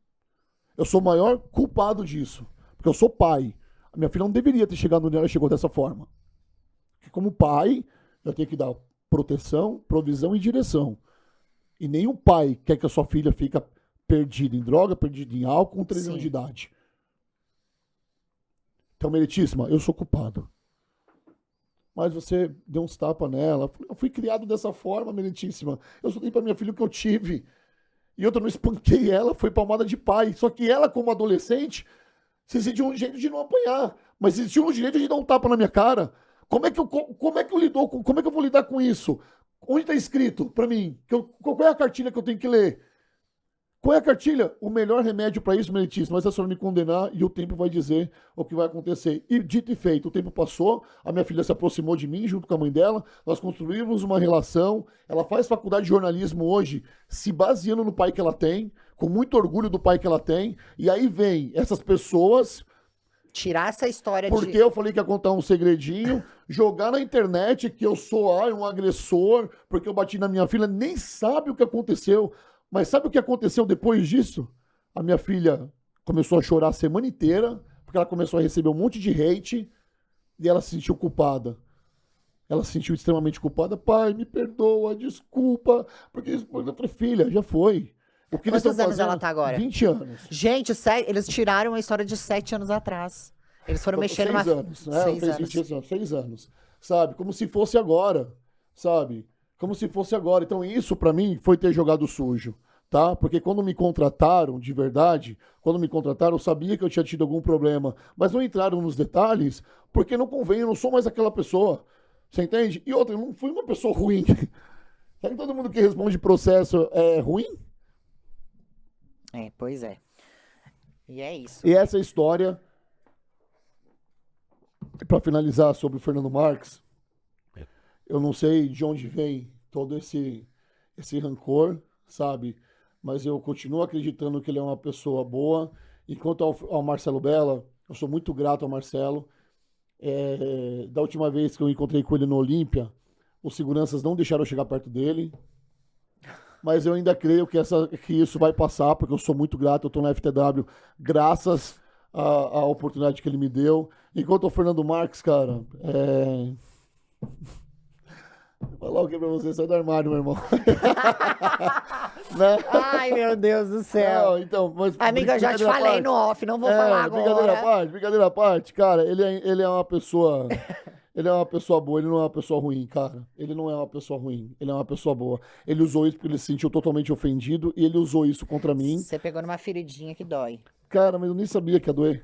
Speaker 2: Eu sou o maior culpado disso. Porque eu sou pai. A minha filha não deveria ter chegado onde ela chegou dessa forma. Porque como pai, eu tenho que dar proteção, provisão e direção. E nenhum pai quer que a sua filha fique perdida em droga, perdida em álcool com 13 anos de idade. Então, meritíssima, eu sou culpado. Mas você deu uns tapas nela. Eu fui criado dessa forma, meritíssima. Eu só dei pra minha filha o que eu tive. E outra, não espanquei ela, foi palmada de pai. Só que ela, como adolescente, se sentiu um jeito de não apanhar. Mas se sentiu um jeito de dar um tapa na minha cara. Como é que eu vou lidar com isso? Onde está escrito para mim? Qual é a cartilha que eu tenho que ler? Qual é a cartilha? O melhor remédio para isso, meritíssimo, mas é só me condenar e o tempo vai dizer o que vai acontecer. E dito e feito, o tempo passou, a minha filha se aproximou de mim junto com a mãe dela, nós construímos uma relação, ela faz faculdade de jornalismo hoje, se baseando no pai que ela tem, com muito orgulho do pai que ela tem, e aí vem essas pessoas...
Speaker 1: Tirar essa história
Speaker 2: Porque eu falei que ia contar um segredinho, jogar na internet que eu sou um agressor, porque eu bati na minha filha, nem sabe o que aconteceu. Mas sabe o que aconteceu depois disso? A minha filha começou a chorar a semana inteira, porque ela começou a receber um monte de hate, e ela se sentiu culpada. Ela se sentiu extremamente culpada. Pai, me perdoa, desculpa. Porque eu falei, filha, já foi. O que
Speaker 1: Quantos anos ela tá agora?
Speaker 2: 20 anos.
Speaker 1: Gente, eles tiraram a história de 7 anos atrás. Eles foram mexendo
Speaker 2: 6 anos, né? 6 anos. Sabe? Como se fosse agora. Sabe? Como se fosse agora. Então isso pra mim foi ter jogado sujo. Tá? Porque quando me contrataram, de verdade, eu sabia que eu tinha tido algum problema. Mas não entraram nos detalhes, porque não convém, eu não sou mais aquela pessoa. Você entende? E outra, eu não fui uma pessoa ruim. Sabe que todo mundo que responde processo é ruim?
Speaker 1: Pois é. E é isso.
Speaker 2: E essa história, para finalizar sobre o Fernando Marques, eu não sei de onde vem todo esse rancor, sabe? Mas eu continuo acreditando que ele é uma pessoa boa. E quanto ao Marcelo Bella, eu sou muito grato ao Marcelo. Da última vez que eu encontrei com ele no Olímpia, os seguranças não deixaram eu chegar perto dele. Mas eu ainda creio que isso vai passar, porque eu sou muito grato, eu estou na FTW graças à oportunidade que ele me deu. Enquanto o Fernando Marques, cara, Vou falar o que pra você? Sai do armário, meu irmão. Né?
Speaker 1: Ai, meu Deus do céu.
Speaker 2: Não, então, mas
Speaker 1: Amiga, eu já te
Speaker 2: brincadeira à
Speaker 1: falei
Speaker 2: parte.
Speaker 1: no off, não vou falar agora.
Speaker 2: Brincadeira à parte, cara, ele é uma pessoa. Ele é uma pessoa boa, ele não é uma pessoa ruim, cara. Ele não é uma pessoa ruim, ele é uma pessoa boa. Ele usou isso porque ele se sentiu totalmente ofendido e ele usou isso contra mim.
Speaker 1: Você pegou numa feridinha que dói.
Speaker 2: Cara, mas eu nem sabia que ia doer.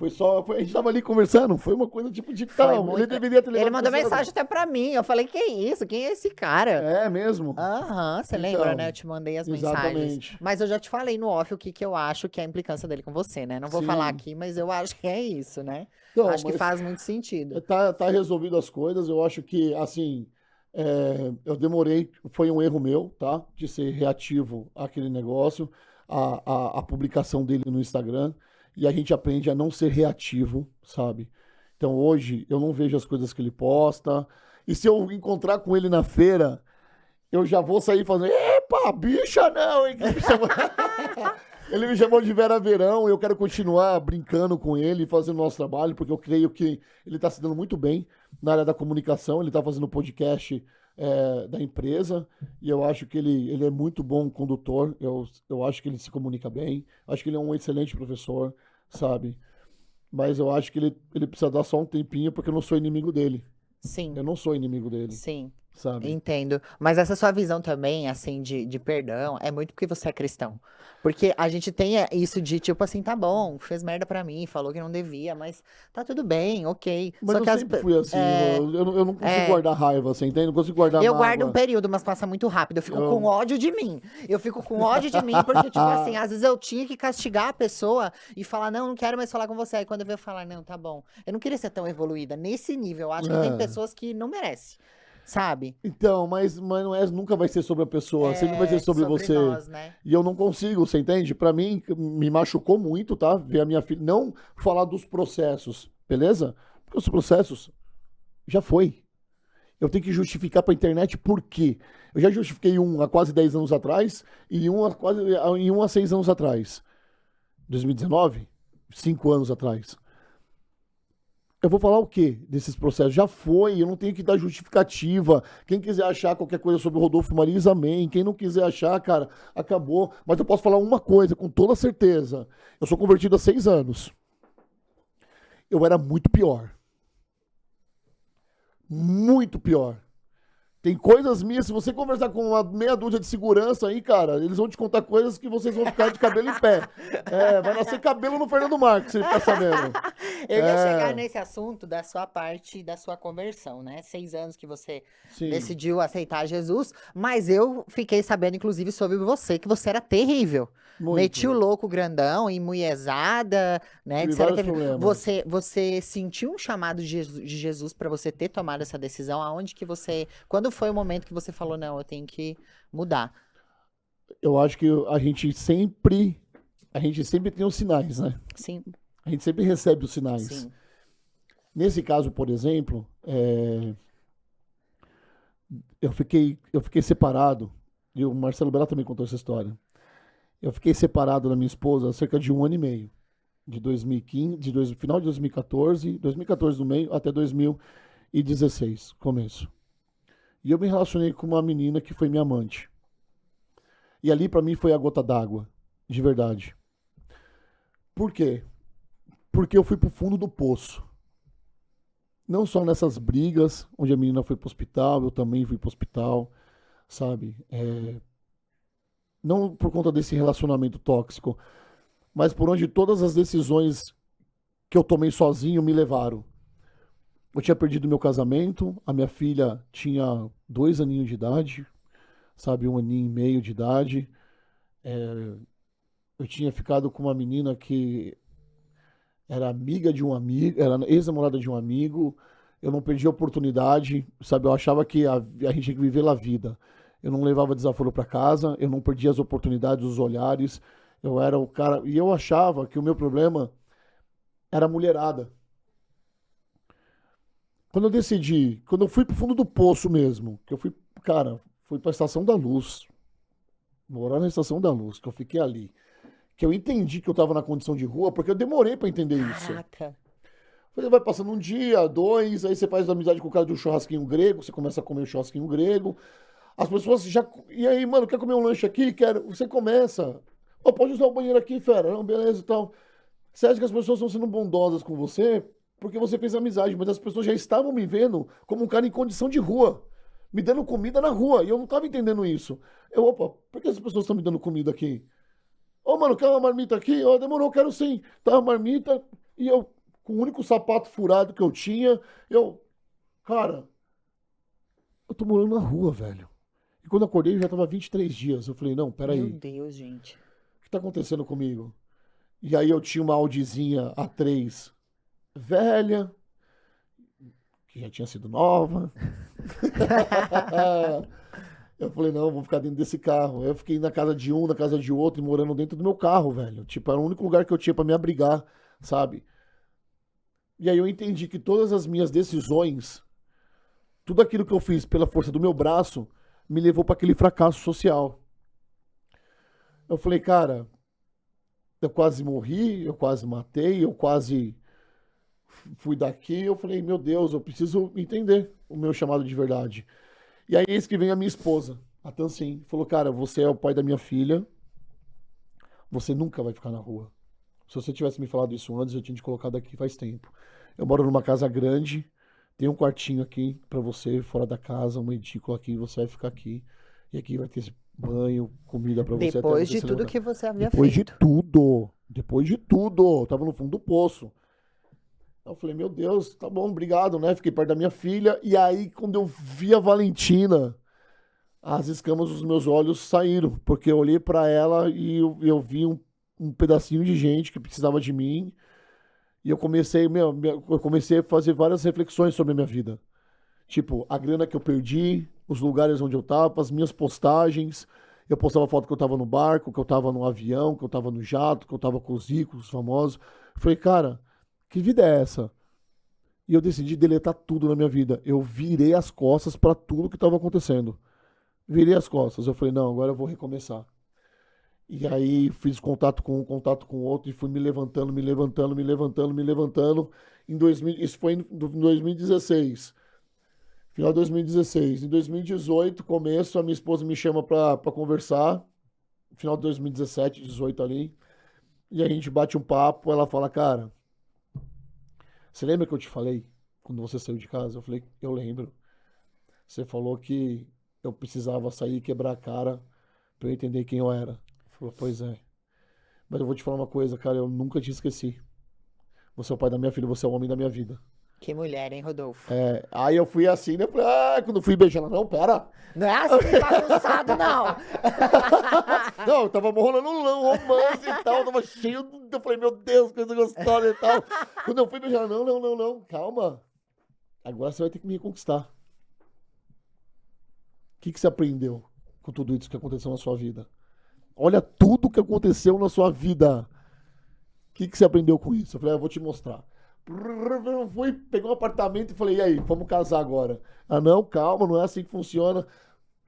Speaker 2: A gente tava ali conversando, foi uma coisa tipo de tal.
Speaker 1: muito-
Speaker 2: Ele deveria ter levado
Speaker 1: Ele mandou
Speaker 2: pra cima.
Speaker 1: mensagem até pra mim. Eu falei, que isso? Quem é esse cara?
Speaker 2: É mesmo?
Speaker 1: Aham, você
Speaker 2: Então,
Speaker 1: lembra, né? Eu te mandei as mensagens.
Speaker 2: exatamente.
Speaker 1: Mas eu já te falei no off o que, que eu acho que é a implicância dele com você, né? Não vou
Speaker 2: Sim.
Speaker 1: falar aqui, mas eu acho que é isso, né?
Speaker 2: Então,
Speaker 1: acho que
Speaker 2: mas
Speaker 1: faz muito sentido.
Speaker 2: tá resolvido as coisas. Eu acho que, assim, eu demorei, foi um erro meu, tá? De ser reativo àquele negócio, a publicação dele no Instagram. E a gente aprende a não ser reativo, sabe? Então hoje eu não vejo as coisas que ele posta. E se eu encontrar com ele na feira, eu já vou sair falando, epa, bicha não, hein? Ele me chamou de Vera Verão e eu quero continuar brincando com ele e fazendo o nosso trabalho, porque eu creio que ele está se dando muito bem na área da comunicação, ele está fazendo podcast da empresa e eu acho que ele é muito bom condutor, eu acho que ele se comunica bem, acho que ele é um excelente professor, sabe? Mas eu acho que ele precisa dar só um tempinho porque eu não sou inimigo dele.
Speaker 1: Sim,
Speaker 2: Eu não sou inimigo dele,
Speaker 1: sim.
Speaker 2: sabe?
Speaker 1: Entendo. Mas essa sua visão também, assim, de perdão, é muito porque você é cristão. Porque a gente tem isso de, tipo assim, tá bom, fez merda pra mim, falou que não devia, mas tá tudo bem, ok.
Speaker 2: Mas
Speaker 1: Só
Speaker 2: eu
Speaker 1: que
Speaker 2: sempre fui assim, eu não consigo
Speaker 1: é.
Speaker 2: guardar raiva, você entende? Não consigo guardar
Speaker 1: Eu
Speaker 2: mágoa.
Speaker 1: guardo um período, mas passa muito rápido. Eu fico
Speaker 2: Eu-
Speaker 1: com ódio de mim. Eu fico com ódio de mim, porque, tipo assim, às vezes eu tinha que castigar a pessoa e falar, não quero mais falar com você. Aí quando eu vejo falar, não, tá bom. Eu não queria ser tão evoluída nesse nível. Eu acho que tem
Speaker 2: É.
Speaker 1: pessoas que não merecem, sabe?
Speaker 2: Então, mas não é, nunca vai ser sobre a pessoa, sempre vai ser sobre você.
Speaker 1: nós, né?
Speaker 2: E eu não consigo, você entende? Pra mim, me machucou muito, tá? Ver a minha filha. Não falar dos processos, beleza? Porque os processos já foi. Eu tenho que justificar pra internet por quê? Eu já justifiquei um há quase 10 anos atrás e um há 6 anos atrás. 2019? 5 anos atrás. Eu vou falar o quê desses processos? Já foi, eu não tenho que dar justificativa. Quem quiser achar qualquer coisa sobre o Rodolfo Mariz, amém. Quem não quiser achar, cara, acabou. Mas eu posso falar uma coisa, com toda certeza. Eu sou convertido há 6 anos. Eu era muito pior. Muito pior. Tem coisas minhas, se você conversar com uma meia dúzia de segurança aí, cara, eles vão te contar coisas que vocês vão ficar de cabelo em pé. Vai nascer cabelo no Fernando Marcos, você ficar sabendo.
Speaker 1: Eu ia
Speaker 2: É.
Speaker 1: chegar nesse assunto da sua parte, da sua conversão, né? 6 anos que você
Speaker 2: Sim.
Speaker 1: decidiu aceitar Jesus, mas eu fiquei sabendo, inclusive, sobre você, que você era terrível.
Speaker 2: Muito.
Speaker 1: Meti o louco grandão, enmuiezada, né?
Speaker 2: Tive
Speaker 1: Disseram
Speaker 2: vários
Speaker 1: que
Speaker 2: problemas.
Speaker 1: você sentiu um chamado de Jesus para você ter tomado essa decisão? Aonde que você. Quando foi o momento que você falou, não, eu tenho que mudar?
Speaker 2: Eu acho que a gente sempre tem os sinais, né?
Speaker 1: Sim,
Speaker 2: A gente sempre recebe os sinais.
Speaker 1: sim.
Speaker 2: Nesse caso, por exemplo, eu fiquei separado, e o Marcelo Bella também contou essa história. Eu fiquei separado da minha esposa há cerca de 1 ano e meio, de 2015, final de 2014 no meio, até 2016, começo. E eu me relacionei com uma menina que foi minha amante. E ali pra mim foi a gota d'água, de verdade. Por quê? Porque eu fui pro fundo do poço. Não só nessas brigas, onde a menina foi pro hospital, eu também fui pro hospital, sabe? Não por conta desse relacionamento tóxico, mas por onde todas as decisões que eu tomei sozinho me levaram. Eu tinha perdido meu casamento, a minha filha tinha 2 aninhos de idade, sabe? 1 aninho e meio de idade. Eu tinha ficado com uma menina que era amiga de um amigo, era ex-namorada de um amigo. Eu não perdi a oportunidade, sabe? Eu achava que a gente tinha que viver a vida. Eu não levava desaforo para casa, eu não perdia as oportunidades, os olhares. Eu era o cara. E eu achava que o meu problema era a mulherada. Quando eu fui pro fundo do poço mesmo, que eu fui, cara, fui pra Estação da Luz. Morar na Estação da Luz, que eu fiquei ali. Que eu entendi que eu tava na condição de rua, porque eu demorei pra entender isso.
Speaker 1: Caraca.
Speaker 2: Falei, vai passando um dia, dois, aí você faz amizade com o cara de um churrasquinho grego, você começa a comer um churrasquinho grego. As pessoas já. E aí, mano, quer comer um lanche aqui? Quero. Você começa. Ô, pode usar o banheiro aqui, fera. Não, beleza e tal. Você acha que as pessoas estão sendo bondosas com você porque você fez amizade, mas as pessoas já estavam me vendo como um cara em condição de rua, me dando comida na rua, e eu não tava entendendo isso. Opa, por que as pessoas estão me dando comida aqui? Ô, mano, quer uma marmita aqui? Ó, demorou, quero sim. Tá, a marmita, e eu, com o único sapato furado que eu tinha, cara, eu tô morando na rua, velho. E quando eu acordei, eu já tava 23 dias. Eu falei, não,
Speaker 1: Meu
Speaker 2: peraí,
Speaker 1: Deus, gente.
Speaker 2: o que tá acontecendo comigo? E aí eu tinha uma Audizinha A3 velha, que já tinha sido nova. Eu falei, não, vou ficar dentro desse carro. Eu fiquei na casa de um, na casa de outro, e morando dentro do meu carro, velho. Tipo, era o único lugar que eu tinha pra me abrigar, sabe? E aí eu entendi que todas as minhas decisões, tudo aquilo que eu fiz pela força do meu braço, me levou pra aquele fracasso social. Eu falei, cara, eu quase morri, eu quase matei, eu quase fui daqui. Eu falei, meu Deus, eu preciso entender o meu chamado de verdade. E aí, eis que vem a minha esposa, a Tansin, falou, cara, você é o pai da minha filha, você nunca vai ficar na rua. Se você tivesse me falado isso antes, eu tinha te colocado aqui faz tempo. Eu moro numa casa grande, tem um quartinho aqui pra você, fora da casa, uma edícula aqui, você vai ficar aqui. E aqui vai ter banho, comida pra você até
Speaker 1: Depois
Speaker 2: você
Speaker 1: de
Speaker 2: se
Speaker 1: tudo
Speaker 2: levantar.
Speaker 1: que você havia feito.
Speaker 2: Depois de tudo, eu tava no fundo do poço. Eu falei, meu Deus, tá bom, obrigado, né? Fiquei perto da minha filha. E aí, quando eu vi a Valentina, as escamas dos meus olhos saíram, porque eu olhei pra ela e eu vi um pedacinho de gente que precisava de mim. E eu comecei a fazer várias reflexões sobre a minha vida. Tipo, a grana que eu perdi, os lugares onde eu tava, as minhas postagens. Eu postava foto que eu tava no barco, que eu tava no avião, que eu tava no jato, que eu tava com os ricos, os famosos. Eu falei, cara, que vida é essa? E eu decidi deletar tudo na minha vida. Eu virei as costas pra tudo que tava acontecendo. Virei as costas. Eu falei, não, agora eu vou recomeçar. E aí fiz contato com um, contato com outro e fui me levantando, me levantando, me levantando, me levantando. Isso foi em 2016. Final de 2016. Em 2018, começo, a minha esposa me chama pra conversar. Final de 2017, 18 ali. E a gente bate um papo. Ela fala, cara, você lembra que eu te falei quando você saiu de casa? Eu falei, eu lembro. Você falou que eu precisava sair e quebrar a cara pra eu entender quem eu era. Falou, pois é. Mas eu vou te falar uma coisa, cara, eu nunca te esqueci. Você é o pai da minha filha, você é o homem da minha vida.
Speaker 1: Que mulher, hein, Rodolfo?
Speaker 2: É, aí eu fui assim, né? Falei, quando eu fui beijar ela, não, pera.
Speaker 1: Não é assim bagunçado, não.
Speaker 2: Não, eu tava rolando um romance e tal, eu tava cheio. Eu falei, meu Deus, coisa gostosa e tal. Quando eu fui beijar ela, não, não, não, não, calma. Agora você vai ter que me reconquistar. O que você aprendeu com tudo isso que aconteceu na sua vida? Olha tudo que aconteceu na sua vida. O que você aprendeu com isso? Eu falei, eu vou te mostrar. Eu fui, peguei um apartamento e falei, e aí, vamos casar agora? Ah, não, calma, não é assim que funciona.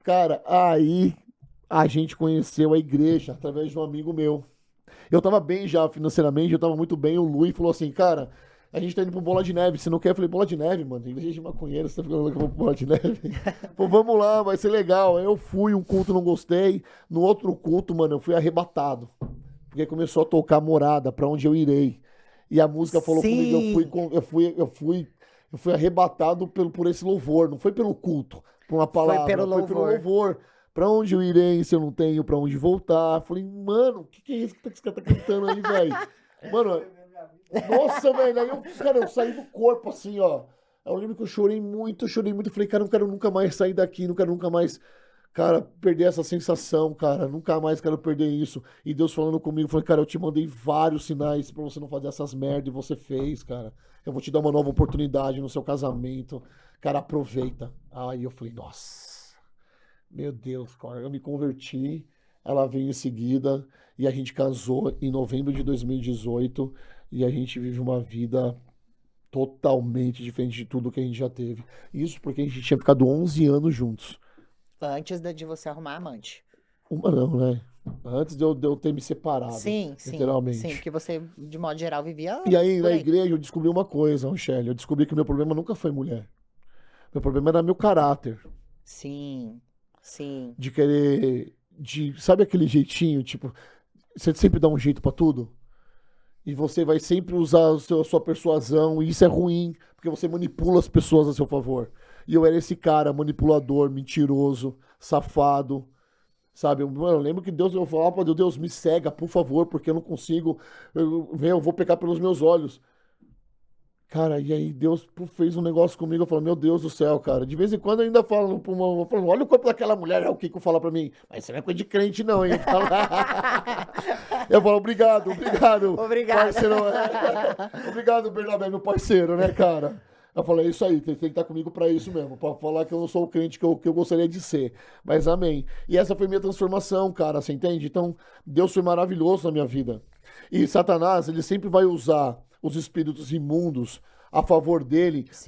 Speaker 2: Cara, aí a gente conheceu a igreja através de um amigo meu. Eu tava bem já financeiramente, eu tava muito bem. O Luiz falou assim, cara, a gente tá indo pro Bola de Neve. Você não quer? Eu falei, Bola de Neve, mano. Igreja de maconheiro, você tá ficando louco pro Bola de Neve? Pô, vamos lá, vai ser legal. Aí eu fui, um culto não gostei. No outro culto, mano, eu fui arrebatado. Porque começou a tocar Morada, pra onde eu irei. E a música falou comigo,
Speaker 1: Sim.
Speaker 2: eu fui arrebatado por esse louvor. Não foi pelo culto, por uma
Speaker 1: Foi
Speaker 2: palavra,
Speaker 1: pelo
Speaker 2: foi pelo
Speaker 1: louvor.
Speaker 2: louvor. Pra onde eu irei se eu não tenho pra onde voltar? Falei, mano, o que é isso que esse cara tá cantando aí, velho? Mano, nossa, velho. Aí eu saí do corpo assim, ó. Eu lembro que eu chorei muito, eu chorei muito. Falei, cara, eu não quero nunca mais sair daqui, não quero nunca mais, cara, perder essa sensação, cara. Nunca mais quero perder isso. E Deus falando comigo, falei, cara, eu te mandei vários sinais pra você não fazer essas merdas e você fez, cara. Eu vou te dar uma nova oportunidade no seu casamento. Cara, aproveita. Aí eu falei, nossa. Meu Deus, cara, eu me converti, ela veio em seguida e a gente casou em novembro de 2018 e a gente vive uma vida totalmente diferente de tudo que a gente já teve. Isso porque a gente tinha ficado 11 anos juntos.
Speaker 1: Antes de você arrumar amante.
Speaker 2: Uma não, né? Antes de eu ter me separado,
Speaker 1: Sim, sim, sim,
Speaker 2: literalmente.
Speaker 1: porque você, de modo geral, vivia
Speaker 2: E aí,
Speaker 1: por
Speaker 2: na
Speaker 1: aí.
Speaker 2: igreja, eu descobri uma coisa, Rochelle. Eu descobri que meu problema nunca foi mulher. Meu problema era meu caráter.
Speaker 1: Sim, sim.
Speaker 2: De querer. Sabe aquele jeitinho, tipo, você sempre dá um jeito pra tudo? E você vai sempre usar a sua persuasão, e isso é ruim, porque você manipula as pessoas a seu favor. E eu era esse cara, manipulador, mentiroso, safado, sabe? Mano, eu lembro que Deus, eu falava pra Deus, Deus, me cega, por favor, porque eu não consigo, eu vou pecar pelos meus olhos. Cara, e aí Deus fez um negócio comigo, eu falo, meu Deus do céu, cara. De vez em quando eu ainda falo pra uma, eu falo, olha o corpo daquela mulher, é o que que eu falo pra mim. Mas isso não é coisa de crente não, hein? Eu falo, obrigado,
Speaker 1: Obrigada.
Speaker 2: parceiro. Obrigado, Bernabé, meu parceiro, né, cara? Eu falei, é isso aí, tem que estar comigo pra isso mesmo, pra falar que eu não sou o crente que eu gostaria de ser. Mas amém. E essa foi minha transformação, cara, você entende? Então, Deus foi maravilhoso na minha vida. E Satanás, ele sempre vai usar os espíritos imundos a favor dele
Speaker 1: Sim.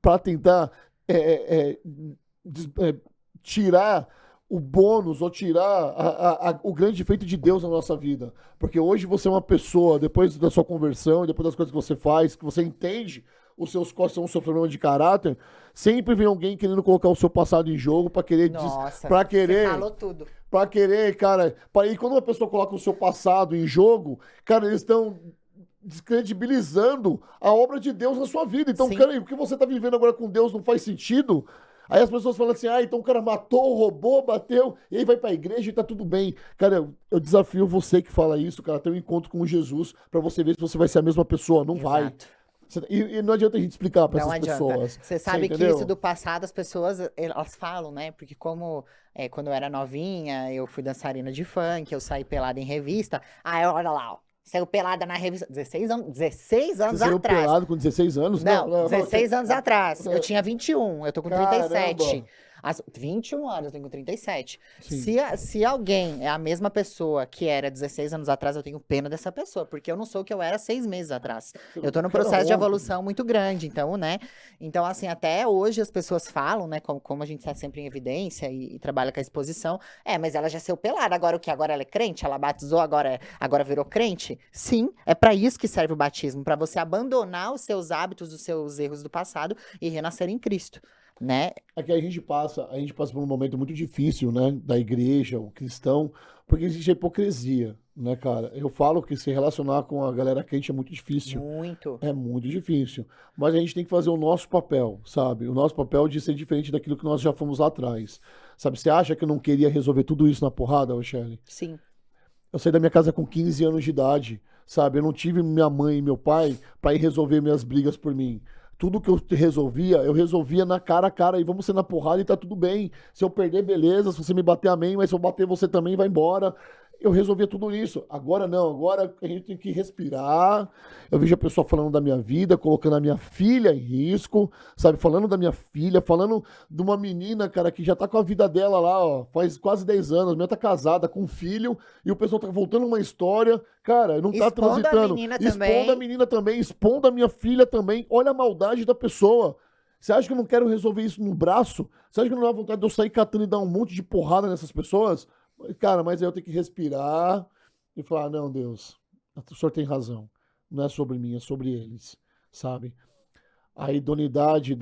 Speaker 2: para tentar é, é, é, é, tirar o bônus ou tirar o grande feito de Deus na nossa vida. Porque hoje você é uma pessoa, depois da sua conversão, depois das coisas que você faz, que você entende quais são os seus problemas de caráter, sempre vem alguém querendo colocar o seu passado em jogo para querer,
Speaker 1: Nossa,
Speaker 2: para
Speaker 1: você
Speaker 2: querer
Speaker 1: falou tudo.
Speaker 2: Pra querer, cara. E quando uma pessoa coloca o seu passado em jogo, cara, eles estão descredibilizando a obra de Deus na sua vida. Então,
Speaker 1: Sim,
Speaker 2: cara, o que você tá vivendo agora com Deus não faz sentido. Aí as pessoas falam assim: ah, então o cara matou, roubou, bateu, e aí vai pra igreja e tá tudo bem. Cara, eu desafio você que fala isso, cara, ter um encontro com Jesus pra você ver se você vai ser a mesma pessoa. Não vai.
Speaker 1: exato.
Speaker 2: E não adianta a gente explicar pra
Speaker 1: Não
Speaker 2: essas
Speaker 1: adianta.
Speaker 2: pessoas.
Speaker 1: Você
Speaker 2: Você
Speaker 1: sabe que isso
Speaker 2: entendeu?
Speaker 1: do passado, as pessoas, elas falam, né? Porque como quando eu era novinha, eu fui dançarina de funk, eu saí pelada em revista. Aí, olha lá, ó, saiu pelada na revista 16
Speaker 2: Você
Speaker 1: anos
Speaker 2: saiu
Speaker 1: atrás.
Speaker 2: pelado com 16 anos? Não,
Speaker 1: Não,
Speaker 2: não.
Speaker 1: 16 anos atrás. Eu tinha 21, eu tô com 37.
Speaker 2: Caramba!
Speaker 1: 21 anos, eu tenho 37.
Speaker 2: Sim.
Speaker 1: Se alguém é a mesma pessoa que era 16 anos atrás, eu tenho pena dessa pessoa, porque eu não sou o que eu era 6 meses atrás. Eu tô num
Speaker 2: Cara,
Speaker 1: processo de
Speaker 2: ontem.
Speaker 1: evolução muito grande, então, né? Então, assim, até hoje as pessoas falam, né? Como a gente tá sempre em evidência e trabalha com a exposição. Mas ela já saiu pelada, agora o que? Agora ela é crente? Ela batizou, agora virou crente? Sim, é pra isso que serve o batismo, pra você abandonar os seus hábitos, os seus erros do passado e renascer em Cristo, né?
Speaker 2: Aqui a gente passa por um momento muito difícil, né, da igreja, o cristão, porque existe a hipocrisia, né, cara? Eu falo que se relacionar com a galera crente é muito difícil.
Speaker 1: Muito.
Speaker 2: É muito difícil. Mas a gente tem que fazer o nosso papel, sabe? O nosso papel de ser diferente daquilo que nós já fomos lá atrás. Sabe, você acha que eu não queria resolver tudo isso na porrada, Rochelle?
Speaker 1: Sim.
Speaker 2: Eu saí da minha casa com 15 anos de idade, sabe? Eu não tive minha mãe e meu pai para ir resolver minhas brigas por mim. Tudo que eu resolvia na cara a cara e vamos ser na porrada e tá tudo bem. Se eu perder, beleza. Se você me bater, amém. Mas se eu bater, você também vai embora. Eu resolvia tudo isso. Agora não, agora a gente tem que respirar. Eu vejo a pessoa falando da minha vida, colocando a minha filha em risco, sabe? Falando da minha filha, falando de uma menina, cara, que já tá com a vida dela lá, ó, faz quase 10 anos. A menina tá casada com um filho e o pessoal tá voltando uma história. Cara, não tá
Speaker 1: Expondo a
Speaker 2: transitando.
Speaker 1: menina
Speaker 2: Expondo a
Speaker 1: também.
Speaker 2: menina também, expondo a minha filha também. Olha a maldade da pessoa. Você acha que eu não quero resolver isso no braço? Você acha que não dá vontade de eu sair catando e dar um monte de porrada nessas pessoas? Cara, mas aí eu tenho que respirar e falar: não, Deus, o senhor tem razão. Não é sobre mim, é sobre eles, sabe? A idoneidade,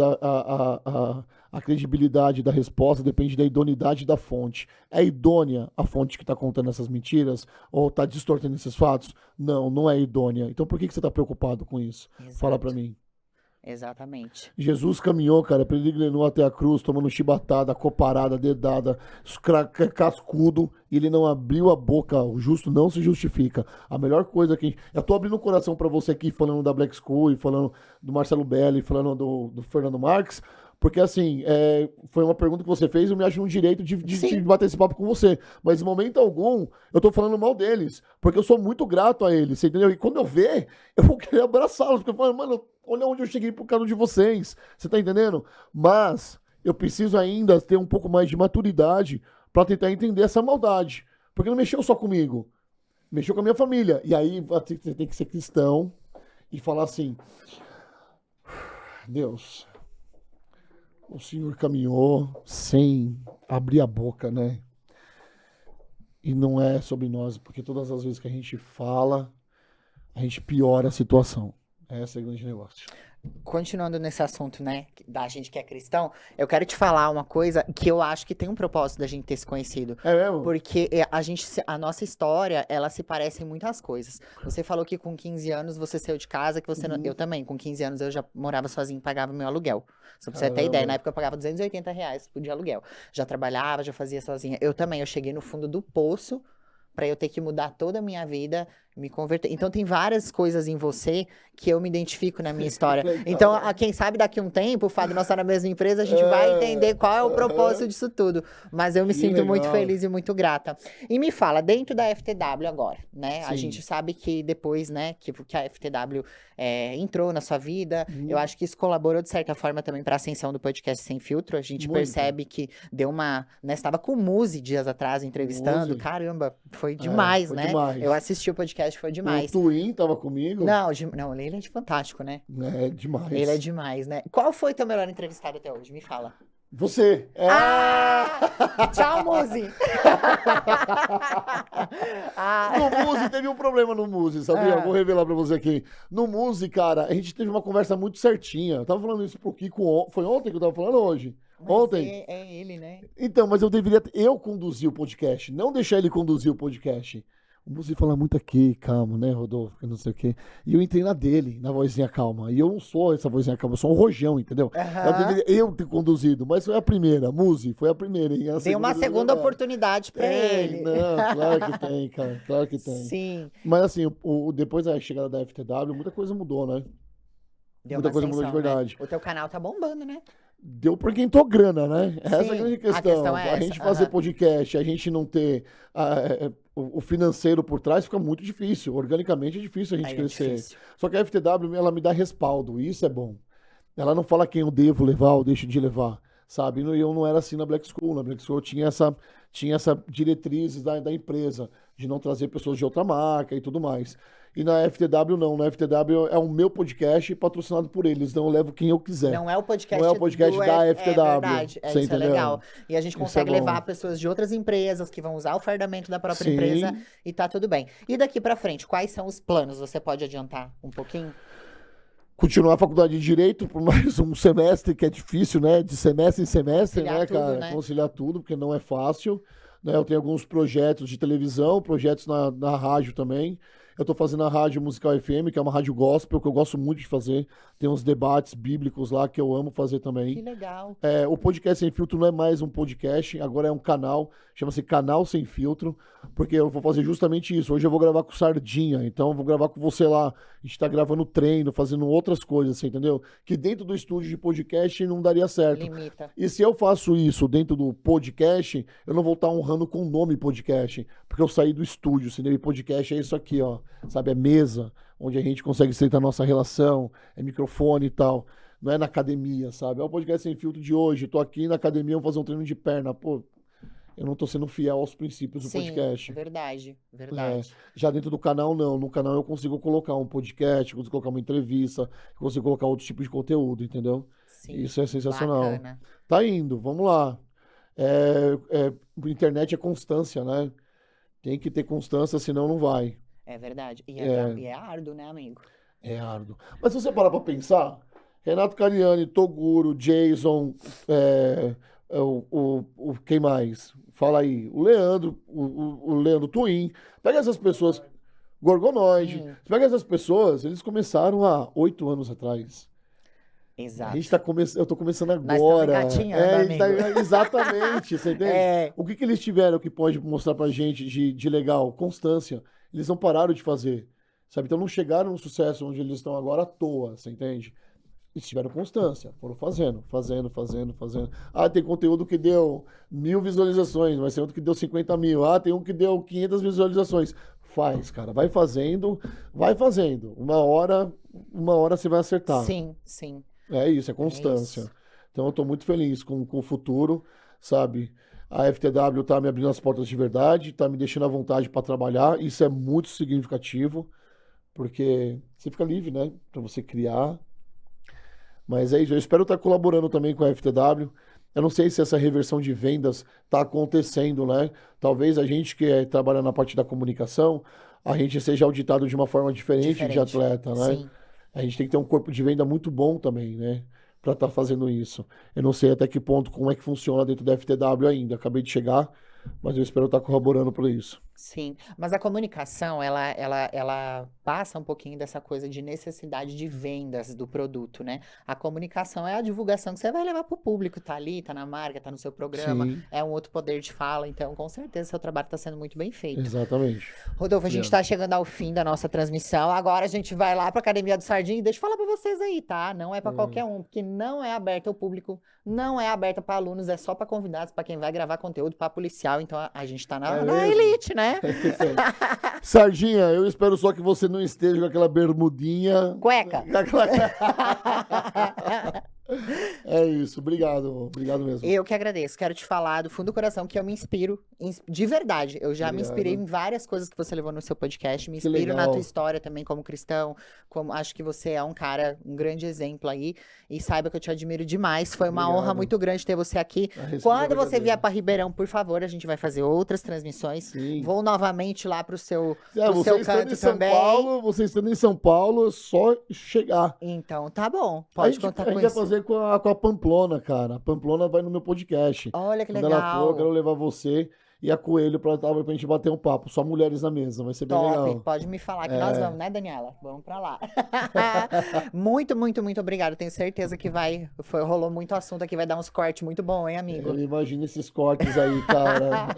Speaker 2: a credibilidade da resposta depende da idoneidade da fonte. É idônea a fonte que está contando essas mentiras ou está distorcendo esses fatos? Não, não é idônea. Então por que você está preocupado com isso? Fala para
Speaker 1: Exato.
Speaker 2: mim.
Speaker 1: Exatamente.
Speaker 2: Jesus caminhou, cara, peregrinou até a cruz, tomando chibatada, coparada, dedada, cascudo, e ele não abriu a boca. O justo não se justifica. A melhor coisa que. Eu tô abrindo o coração pra você aqui, falando da Black School, e falando do Marcelo Belli, falando do Fernando Marques, porque assim, foi uma pergunta que você fez, eu me acho um direito de
Speaker 1: Sim,
Speaker 2: bater esse papo com você. Mas em momento algum, eu tô falando mal deles, porque eu sou muito grato a eles, você entendeu? E quando eu ver, eu vou querer abraçá-los, porque eu falo, mano, olha onde eu cheguei por causa de vocês. Você tá entendendo? Mas eu preciso ainda ter um pouco mais de maturidade para tentar entender essa maldade. Porque não mexeu só comigo, mexeu com a minha família. E aí você tem que ser cristão e falar assim: Deus, o Senhor caminhou sem abrir a boca, né? E não é sobre nós, porque todas as vezes que a gente fala, a gente piora a situação. Esse é o grande negócio.
Speaker 1: Continuando nesse assunto, né, da gente que é cristão, eu quero te falar uma coisa que eu acho que tem um propósito da gente ter se conhecido.
Speaker 2: É mesmo?
Speaker 1: Porque a nossa história, ela se parece em muitas coisas. Você falou que com 15 anos você saiu de casa, que você não... Eu também, com 15 anos eu já morava sozinho e pagava meu aluguel. Só pra você ter ideia, na época eu pagava R$ 280 por dia aluguel. Já trabalhava, já fazia sozinha. Eu também, eu cheguei no fundo do poço pra eu ter que mudar toda a minha vida, me converter. Então tem várias coisas em você que eu me identifico na minha história. Então, quem sabe daqui a um tempo, o fato de nós estar na mesma empresa, a gente vai entender qual é o propósito disso tudo. Mas eu me sinto muito feliz e muito grata. E me fala, dentro da FTW agora, né? A gente sabe que depois, né, que a FTW entrou na sua vida, eu acho que isso colaborou de certa forma também para a ascensão do podcast Sem Filtro. A gente percebe que deu uma, né, estava com o Muzi dias atrás entrevistando. Caramba, foi demais, né?
Speaker 2: Demais.
Speaker 1: Eu assisti o podcast, foi demais.
Speaker 2: O Twin tava comigo?
Speaker 1: Não, ele é fantástico, né?
Speaker 2: É demais.
Speaker 1: Ele é demais, né? Qual foi teu melhor entrevistado até hoje? Me fala.
Speaker 2: Você.
Speaker 1: Tchau, Muzi!
Speaker 2: No Muzi, teve um problema no Muzi, sabia? Vou revelar pra você aqui. No Muzi, cara, a gente teve uma conversa muito certinha. Eu tava falando isso pro Kiko, foi ontem que eu tava falando hoje?
Speaker 1: Mas
Speaker 2: ontem.
Speaker 1: É ele, né?
Speaker 2: Então, mas eu conduzir o podcast, não deixar ele conduzir o podcast. O Muzi fala muito aqui, calma, né, Rodolfo, que não sei o quê. E eu entrei na dele, na vozinha calma. E eu não sou essa vozinha calma, eu sou um rojão, entendeu? Eu deveria eu ter conduzido, mas foi a primeira, Muzi, foi a primeira. Hein?
Speaker 1: Tem uma segunda oportunidade pra ele.
Speaker 2: Não, claro que tem, cara, claro que tem.
Speaker 1: Sim.
Speaker 2: Mas assim, depois da chegada da FTW, muita coisa mudou, né? Muita coisa mudou de verdade.
Speaker 1: Né? O teu canal tá bombando, né?
Speaker 2: Deu porque entrou grana, né? Essa é a grande
Speaker 1: a
Speaker 2: questão.
Speaker 1: é
Speaker 2: A gente fazer podcast, a gente não ter o financeiro por trás, fica muito difícil. Organicamente é difícil a gente crescer.
Speaker 1: Difícil.
Speaker 2: Só que a FTW, ela me dá respaldo, e isso é bom. Ela não fala quem eu devo levar ou deixo de levar, sabe? E eu não era assim na Black School. Na Black School eu tinha essa diretriz da empresa, de não trazer pessoas de outra marca e tudo mais. E na FTW não, na FTW é o meu podcast patrocinado por eles, então eu levo quem eu quiser.
Speaker 1: Não é o podcast,
Speaker 2: não é o podcast da FTW.
Speaker 1: É verdade, isso
Speaker 2: entendeu?
Speaker 1: É legal. E a gente consegue levar pessoas de outras empresas que vão usar o fardamento da própria empresa e tá tudo bem. E daqui pra frente, quais são os planos? Você pode adiantar um pouquinho?
Speaker 2: Continuar a faculdade de Direito por mais um semestre, que é difícil, né? De semestre em semestre,
Speaker 1: conciliar
Speaker 2: né,
Speaker 1: tudo,
Speaker 2: cara?
Speaker 1: Né?
Speaker 2: Conciliar tudo, porque não é fácil. Né? Eu tenho alguns projetos de televisão, projetos na rádio também. Eu tô fazendo a Rádio Musical FM, que é uma rádio gospel, que eu gosto muito de fazer. Tem uns debates bíblicos lá que eu amo fazer também.
Speaker 1: Que legal.
Speaker 2: O Podcast Sem Filtro não é mais um podcast, agora é um canal, chama-se Canal Sem Filtro, porque eu vou fazer justamente isso. Hoje eu vou gravar com Sardinha, então eu vou gravar com você lá. A gente tá gravando treino, fazendo outras coisas, você entendeu? Que dentro do estúdio de podcast não daria certo.
Speaker 1: Limita.
Speaker 2: E se eu faço isso dentro do podcast, eu não vou estar honrando com o nome podcast, porque eu saí do estúdio, entendeu? E podcast é isso aqui, ó, sabe? É mesa, onde a gente consegue estreitar a nossa relação, é microfone e tal. Não é na academia, sabe? É o Podcast Sem Filtro de hoje. Tô aqui na academia, vou fazer um treino de perna. Pô, eu não tô sendo fiel aos princípios do podcast.
Speaker 1: Verdade.
Speaker 2: Já dentro do canal, não. No canal eu consigo colocar um podcast, consigo colocar uma entrevista, consigo colocar outro tipo de conteúdo, entendeu?
Speaker 1: Sim,
Speaker 2: isso é sensacional.
Speaker 1: Bacana.
Speaker 2: Tá indo, vamos lá. Internet é constância, né? Tem que ter constância, senão não vai.
Speaker 1: É verdade. E é árduo, né, amigo?
Speaker 2: É árduo. Mas se você parar pra pensar, Renato Cariani, Toguro, Jason, quem mais? Fala aí. O Leandro, o Leandro Twin. Pega essas pessoas. Gorgonoide. Pega essas pessoas, eles começaram há 8 anos atrás.
Speaker 1: Exato.
Speaker 2: A gente tá eu tô começando agora. Exatamente, você entende? O que eles tiveram que pode mostrar pra gente de legal? Constância. Eles não pararam de fazer, sabe? Então não chegaram no sucesso onde eles estão agora à toa, você entende? Eles tiveram constância, foram fazendo. Tem conteúdo que deu 1.000 visualizações, mas tem outro que deu 50 mil. Tem um que deu 500 visualizações. Faz, cara, vai fazendo. Uma hora você vai acertar.
Speaker 1: Sim.
Speaker 2: É isso, é constância.
Speaker 1: Isso.
Speaker 2: Então eu tô muito feliz com o futuro, sabe? A FTW tá me abrindo as portas de verdade, tá me deixando à vontade para trabalhar. Isso é muito significativo, porque você fica livre, né? Para você criar. Mas é isso, eu espero estar colaborando também com a FTW. Eu não sei se essa reversão de vendas está acontecendo, né? Talvez a gente que trabalha na parte da comunicação, a gente seja auditado de uma forma diferente de
Speaker 1: Diferente.
Speaker 2: atleta, né?
Speaker 1: Sim.
Speaker 2: A gente tem que ter um corpo de venda muito bom também, né? Para estar fazendo isso. Eu não sei até que ponto, como é que funciona dentro da FTW ainda. Acabei de chegar, mas eu espero estar corroborando por isso.
Speaker 1: Sim, mas a comunicação, ela passa um pouquinho dessa coisa de necessidade de vendas do produto, né? A comunicação é a divulgação que você vai levar para o público, tá ali, tá na marca, tá no seu programa,
Speaker 2: Sim,
Speaker 1: é um outro poder de fala, então com certeza seu trabalho está sendo muito bem feito.
Speaker 2: exatamente.
Speaker 1: Rodolfo, a gente
Speaker 2: Juliano.
Speaker 1: está chegando ao fim da nossa transmissão, agora a gente vai lá para a Academia do Sardinha e deixa eu falar para vocês aí, tá? Não é para qualquer um, porque não é aberta ao público, não é aberta para alunos, é só para convidados, para quem vai gravar conteúdo, para policial, então a gente está
Speaker 2: É
Speaker 1: na
Speaker 2: mesmo?
Speaker 1: elite, né?
Speaker 2: É isso aí. Sardinha, eu espero só que você não esteja com aquela bermudinha.
Speaker 1: Cueca.
Speaker 2: Com É isso, obrigado mesmo.
Speaker 1: Eu que agradeço. Quero te falar do fundo do coração que eu me inspiro, de verdade. Eu já me inspirei
Speaker 2: Obrigado.
Speaker 1: em várias coisas que você levou no seu podcast. Me
Speaker 2: Que
Speaker 1: inspiro na tua
Speaker 2: legal.
Speaker 1: história também como cristão. Como acho que você é um cara, um grande exemplo aí. E saiba que eu te admiro demais. Foi uma honra
Speaker 2: Obrigado.
Speaker 1: muito grande ter você aqui.
Speaker 2: A recíproca
Speaker 1: Quando
Speaker 2: é
Speaker 1: você vier
Speaker 2: verdadeira.
Speaker 1: para Ribeirão, por favor, a gente vai fazer outras transmissões.
Speaker 2: Sim.
Speaker 1: Vou novamente lá pro seu
Speaker 2: Você estando
Speaker 1: canto
Speaker 2: em São
Speaker 1: também.
Speaker 2: Paulo, você estando em São Paulo, é só chegar.
Speaker 1: Então, tá bom.
Speaker 2: A
Speaker 1: Pode
Speaker 2: gente,
Speaker 1: contar
Speaker 2: a
Speaker 1: com
Speaker 2: gente vai
Speaker 1: isso.
Speaker 2: fazer com a Pamplona, cara. A Pamplona vai no meu podcast.
Speaker 1: Olha que
Speaker 2: Quando ela for, eu
Speaker 1: legal.
Speaker 2: quero levar você e a Coelho pra gente bater um papo. Só mulheres na mesa, vai ser bem
Speaker 1: Top,
Speaker 2: legal.
Speaker 1: pode me falar que nós
Speaker 2: É.
Speaker 1: vamos, né, Daniela? Vamos pra lá. Muito, muito, muito obrigado. Tenho certeza que rolou muito assunto aqui, vai dar uns cortes muito bom, hein, amigo?
Speaker 2: Eu imagino esses cortes aí, cara.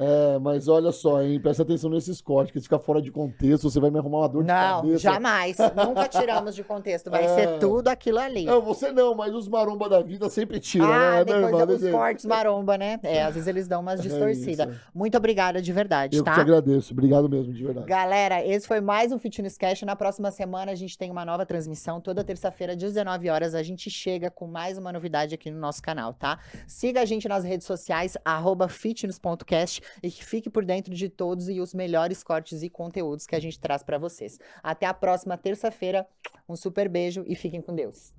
Speaker 2: Mas olha só, hein? Presta atenção nesses cortes, que se ficar fora de contexto, você vai me arrumar uma dor de
Speaker 1: Não,
Speaker 2: cabeça.
Speaker 1: jamais. Nunca tiramos de contexto. Vai
Speaker 2: É.
Speaker 1: ser tudo aquilo ali.
Speaker 2: Não, você não, mas os maromba da vida sempre tiram,
Speaker 1: Ah,
Speaker 2: né?
Speaker 1: depois
Speaker 2: Normal,
Speaker 1: os cortes maromba, né? Às vezes eles dão umas
Speaker 2: É
Speaker 1: distorcidas.
Speaker 2: isso.
Speaker 1: Muito obrigada de verdade,
Speaker 2: Eu que
Speaker 1: tá?
Speaker 2: te agradeço. Obrigado mesmo, de verdade.
Speaker 1: Galera, esse foi mais um Fitness Cash. Na próxima semana a gente tem uma nova transmissão. Toda terça-feira, 19 horas, a gente chega com mais uma novidade aqui no nosso canal, tá? Siga a gente nas redes sociais, @fitness.cast, e fique por dentro de todos e os melhores cortes e conteúdos que a gente traz pra vocês. Até a próxima terça-feira. Um super beijo e fiquem com Deus.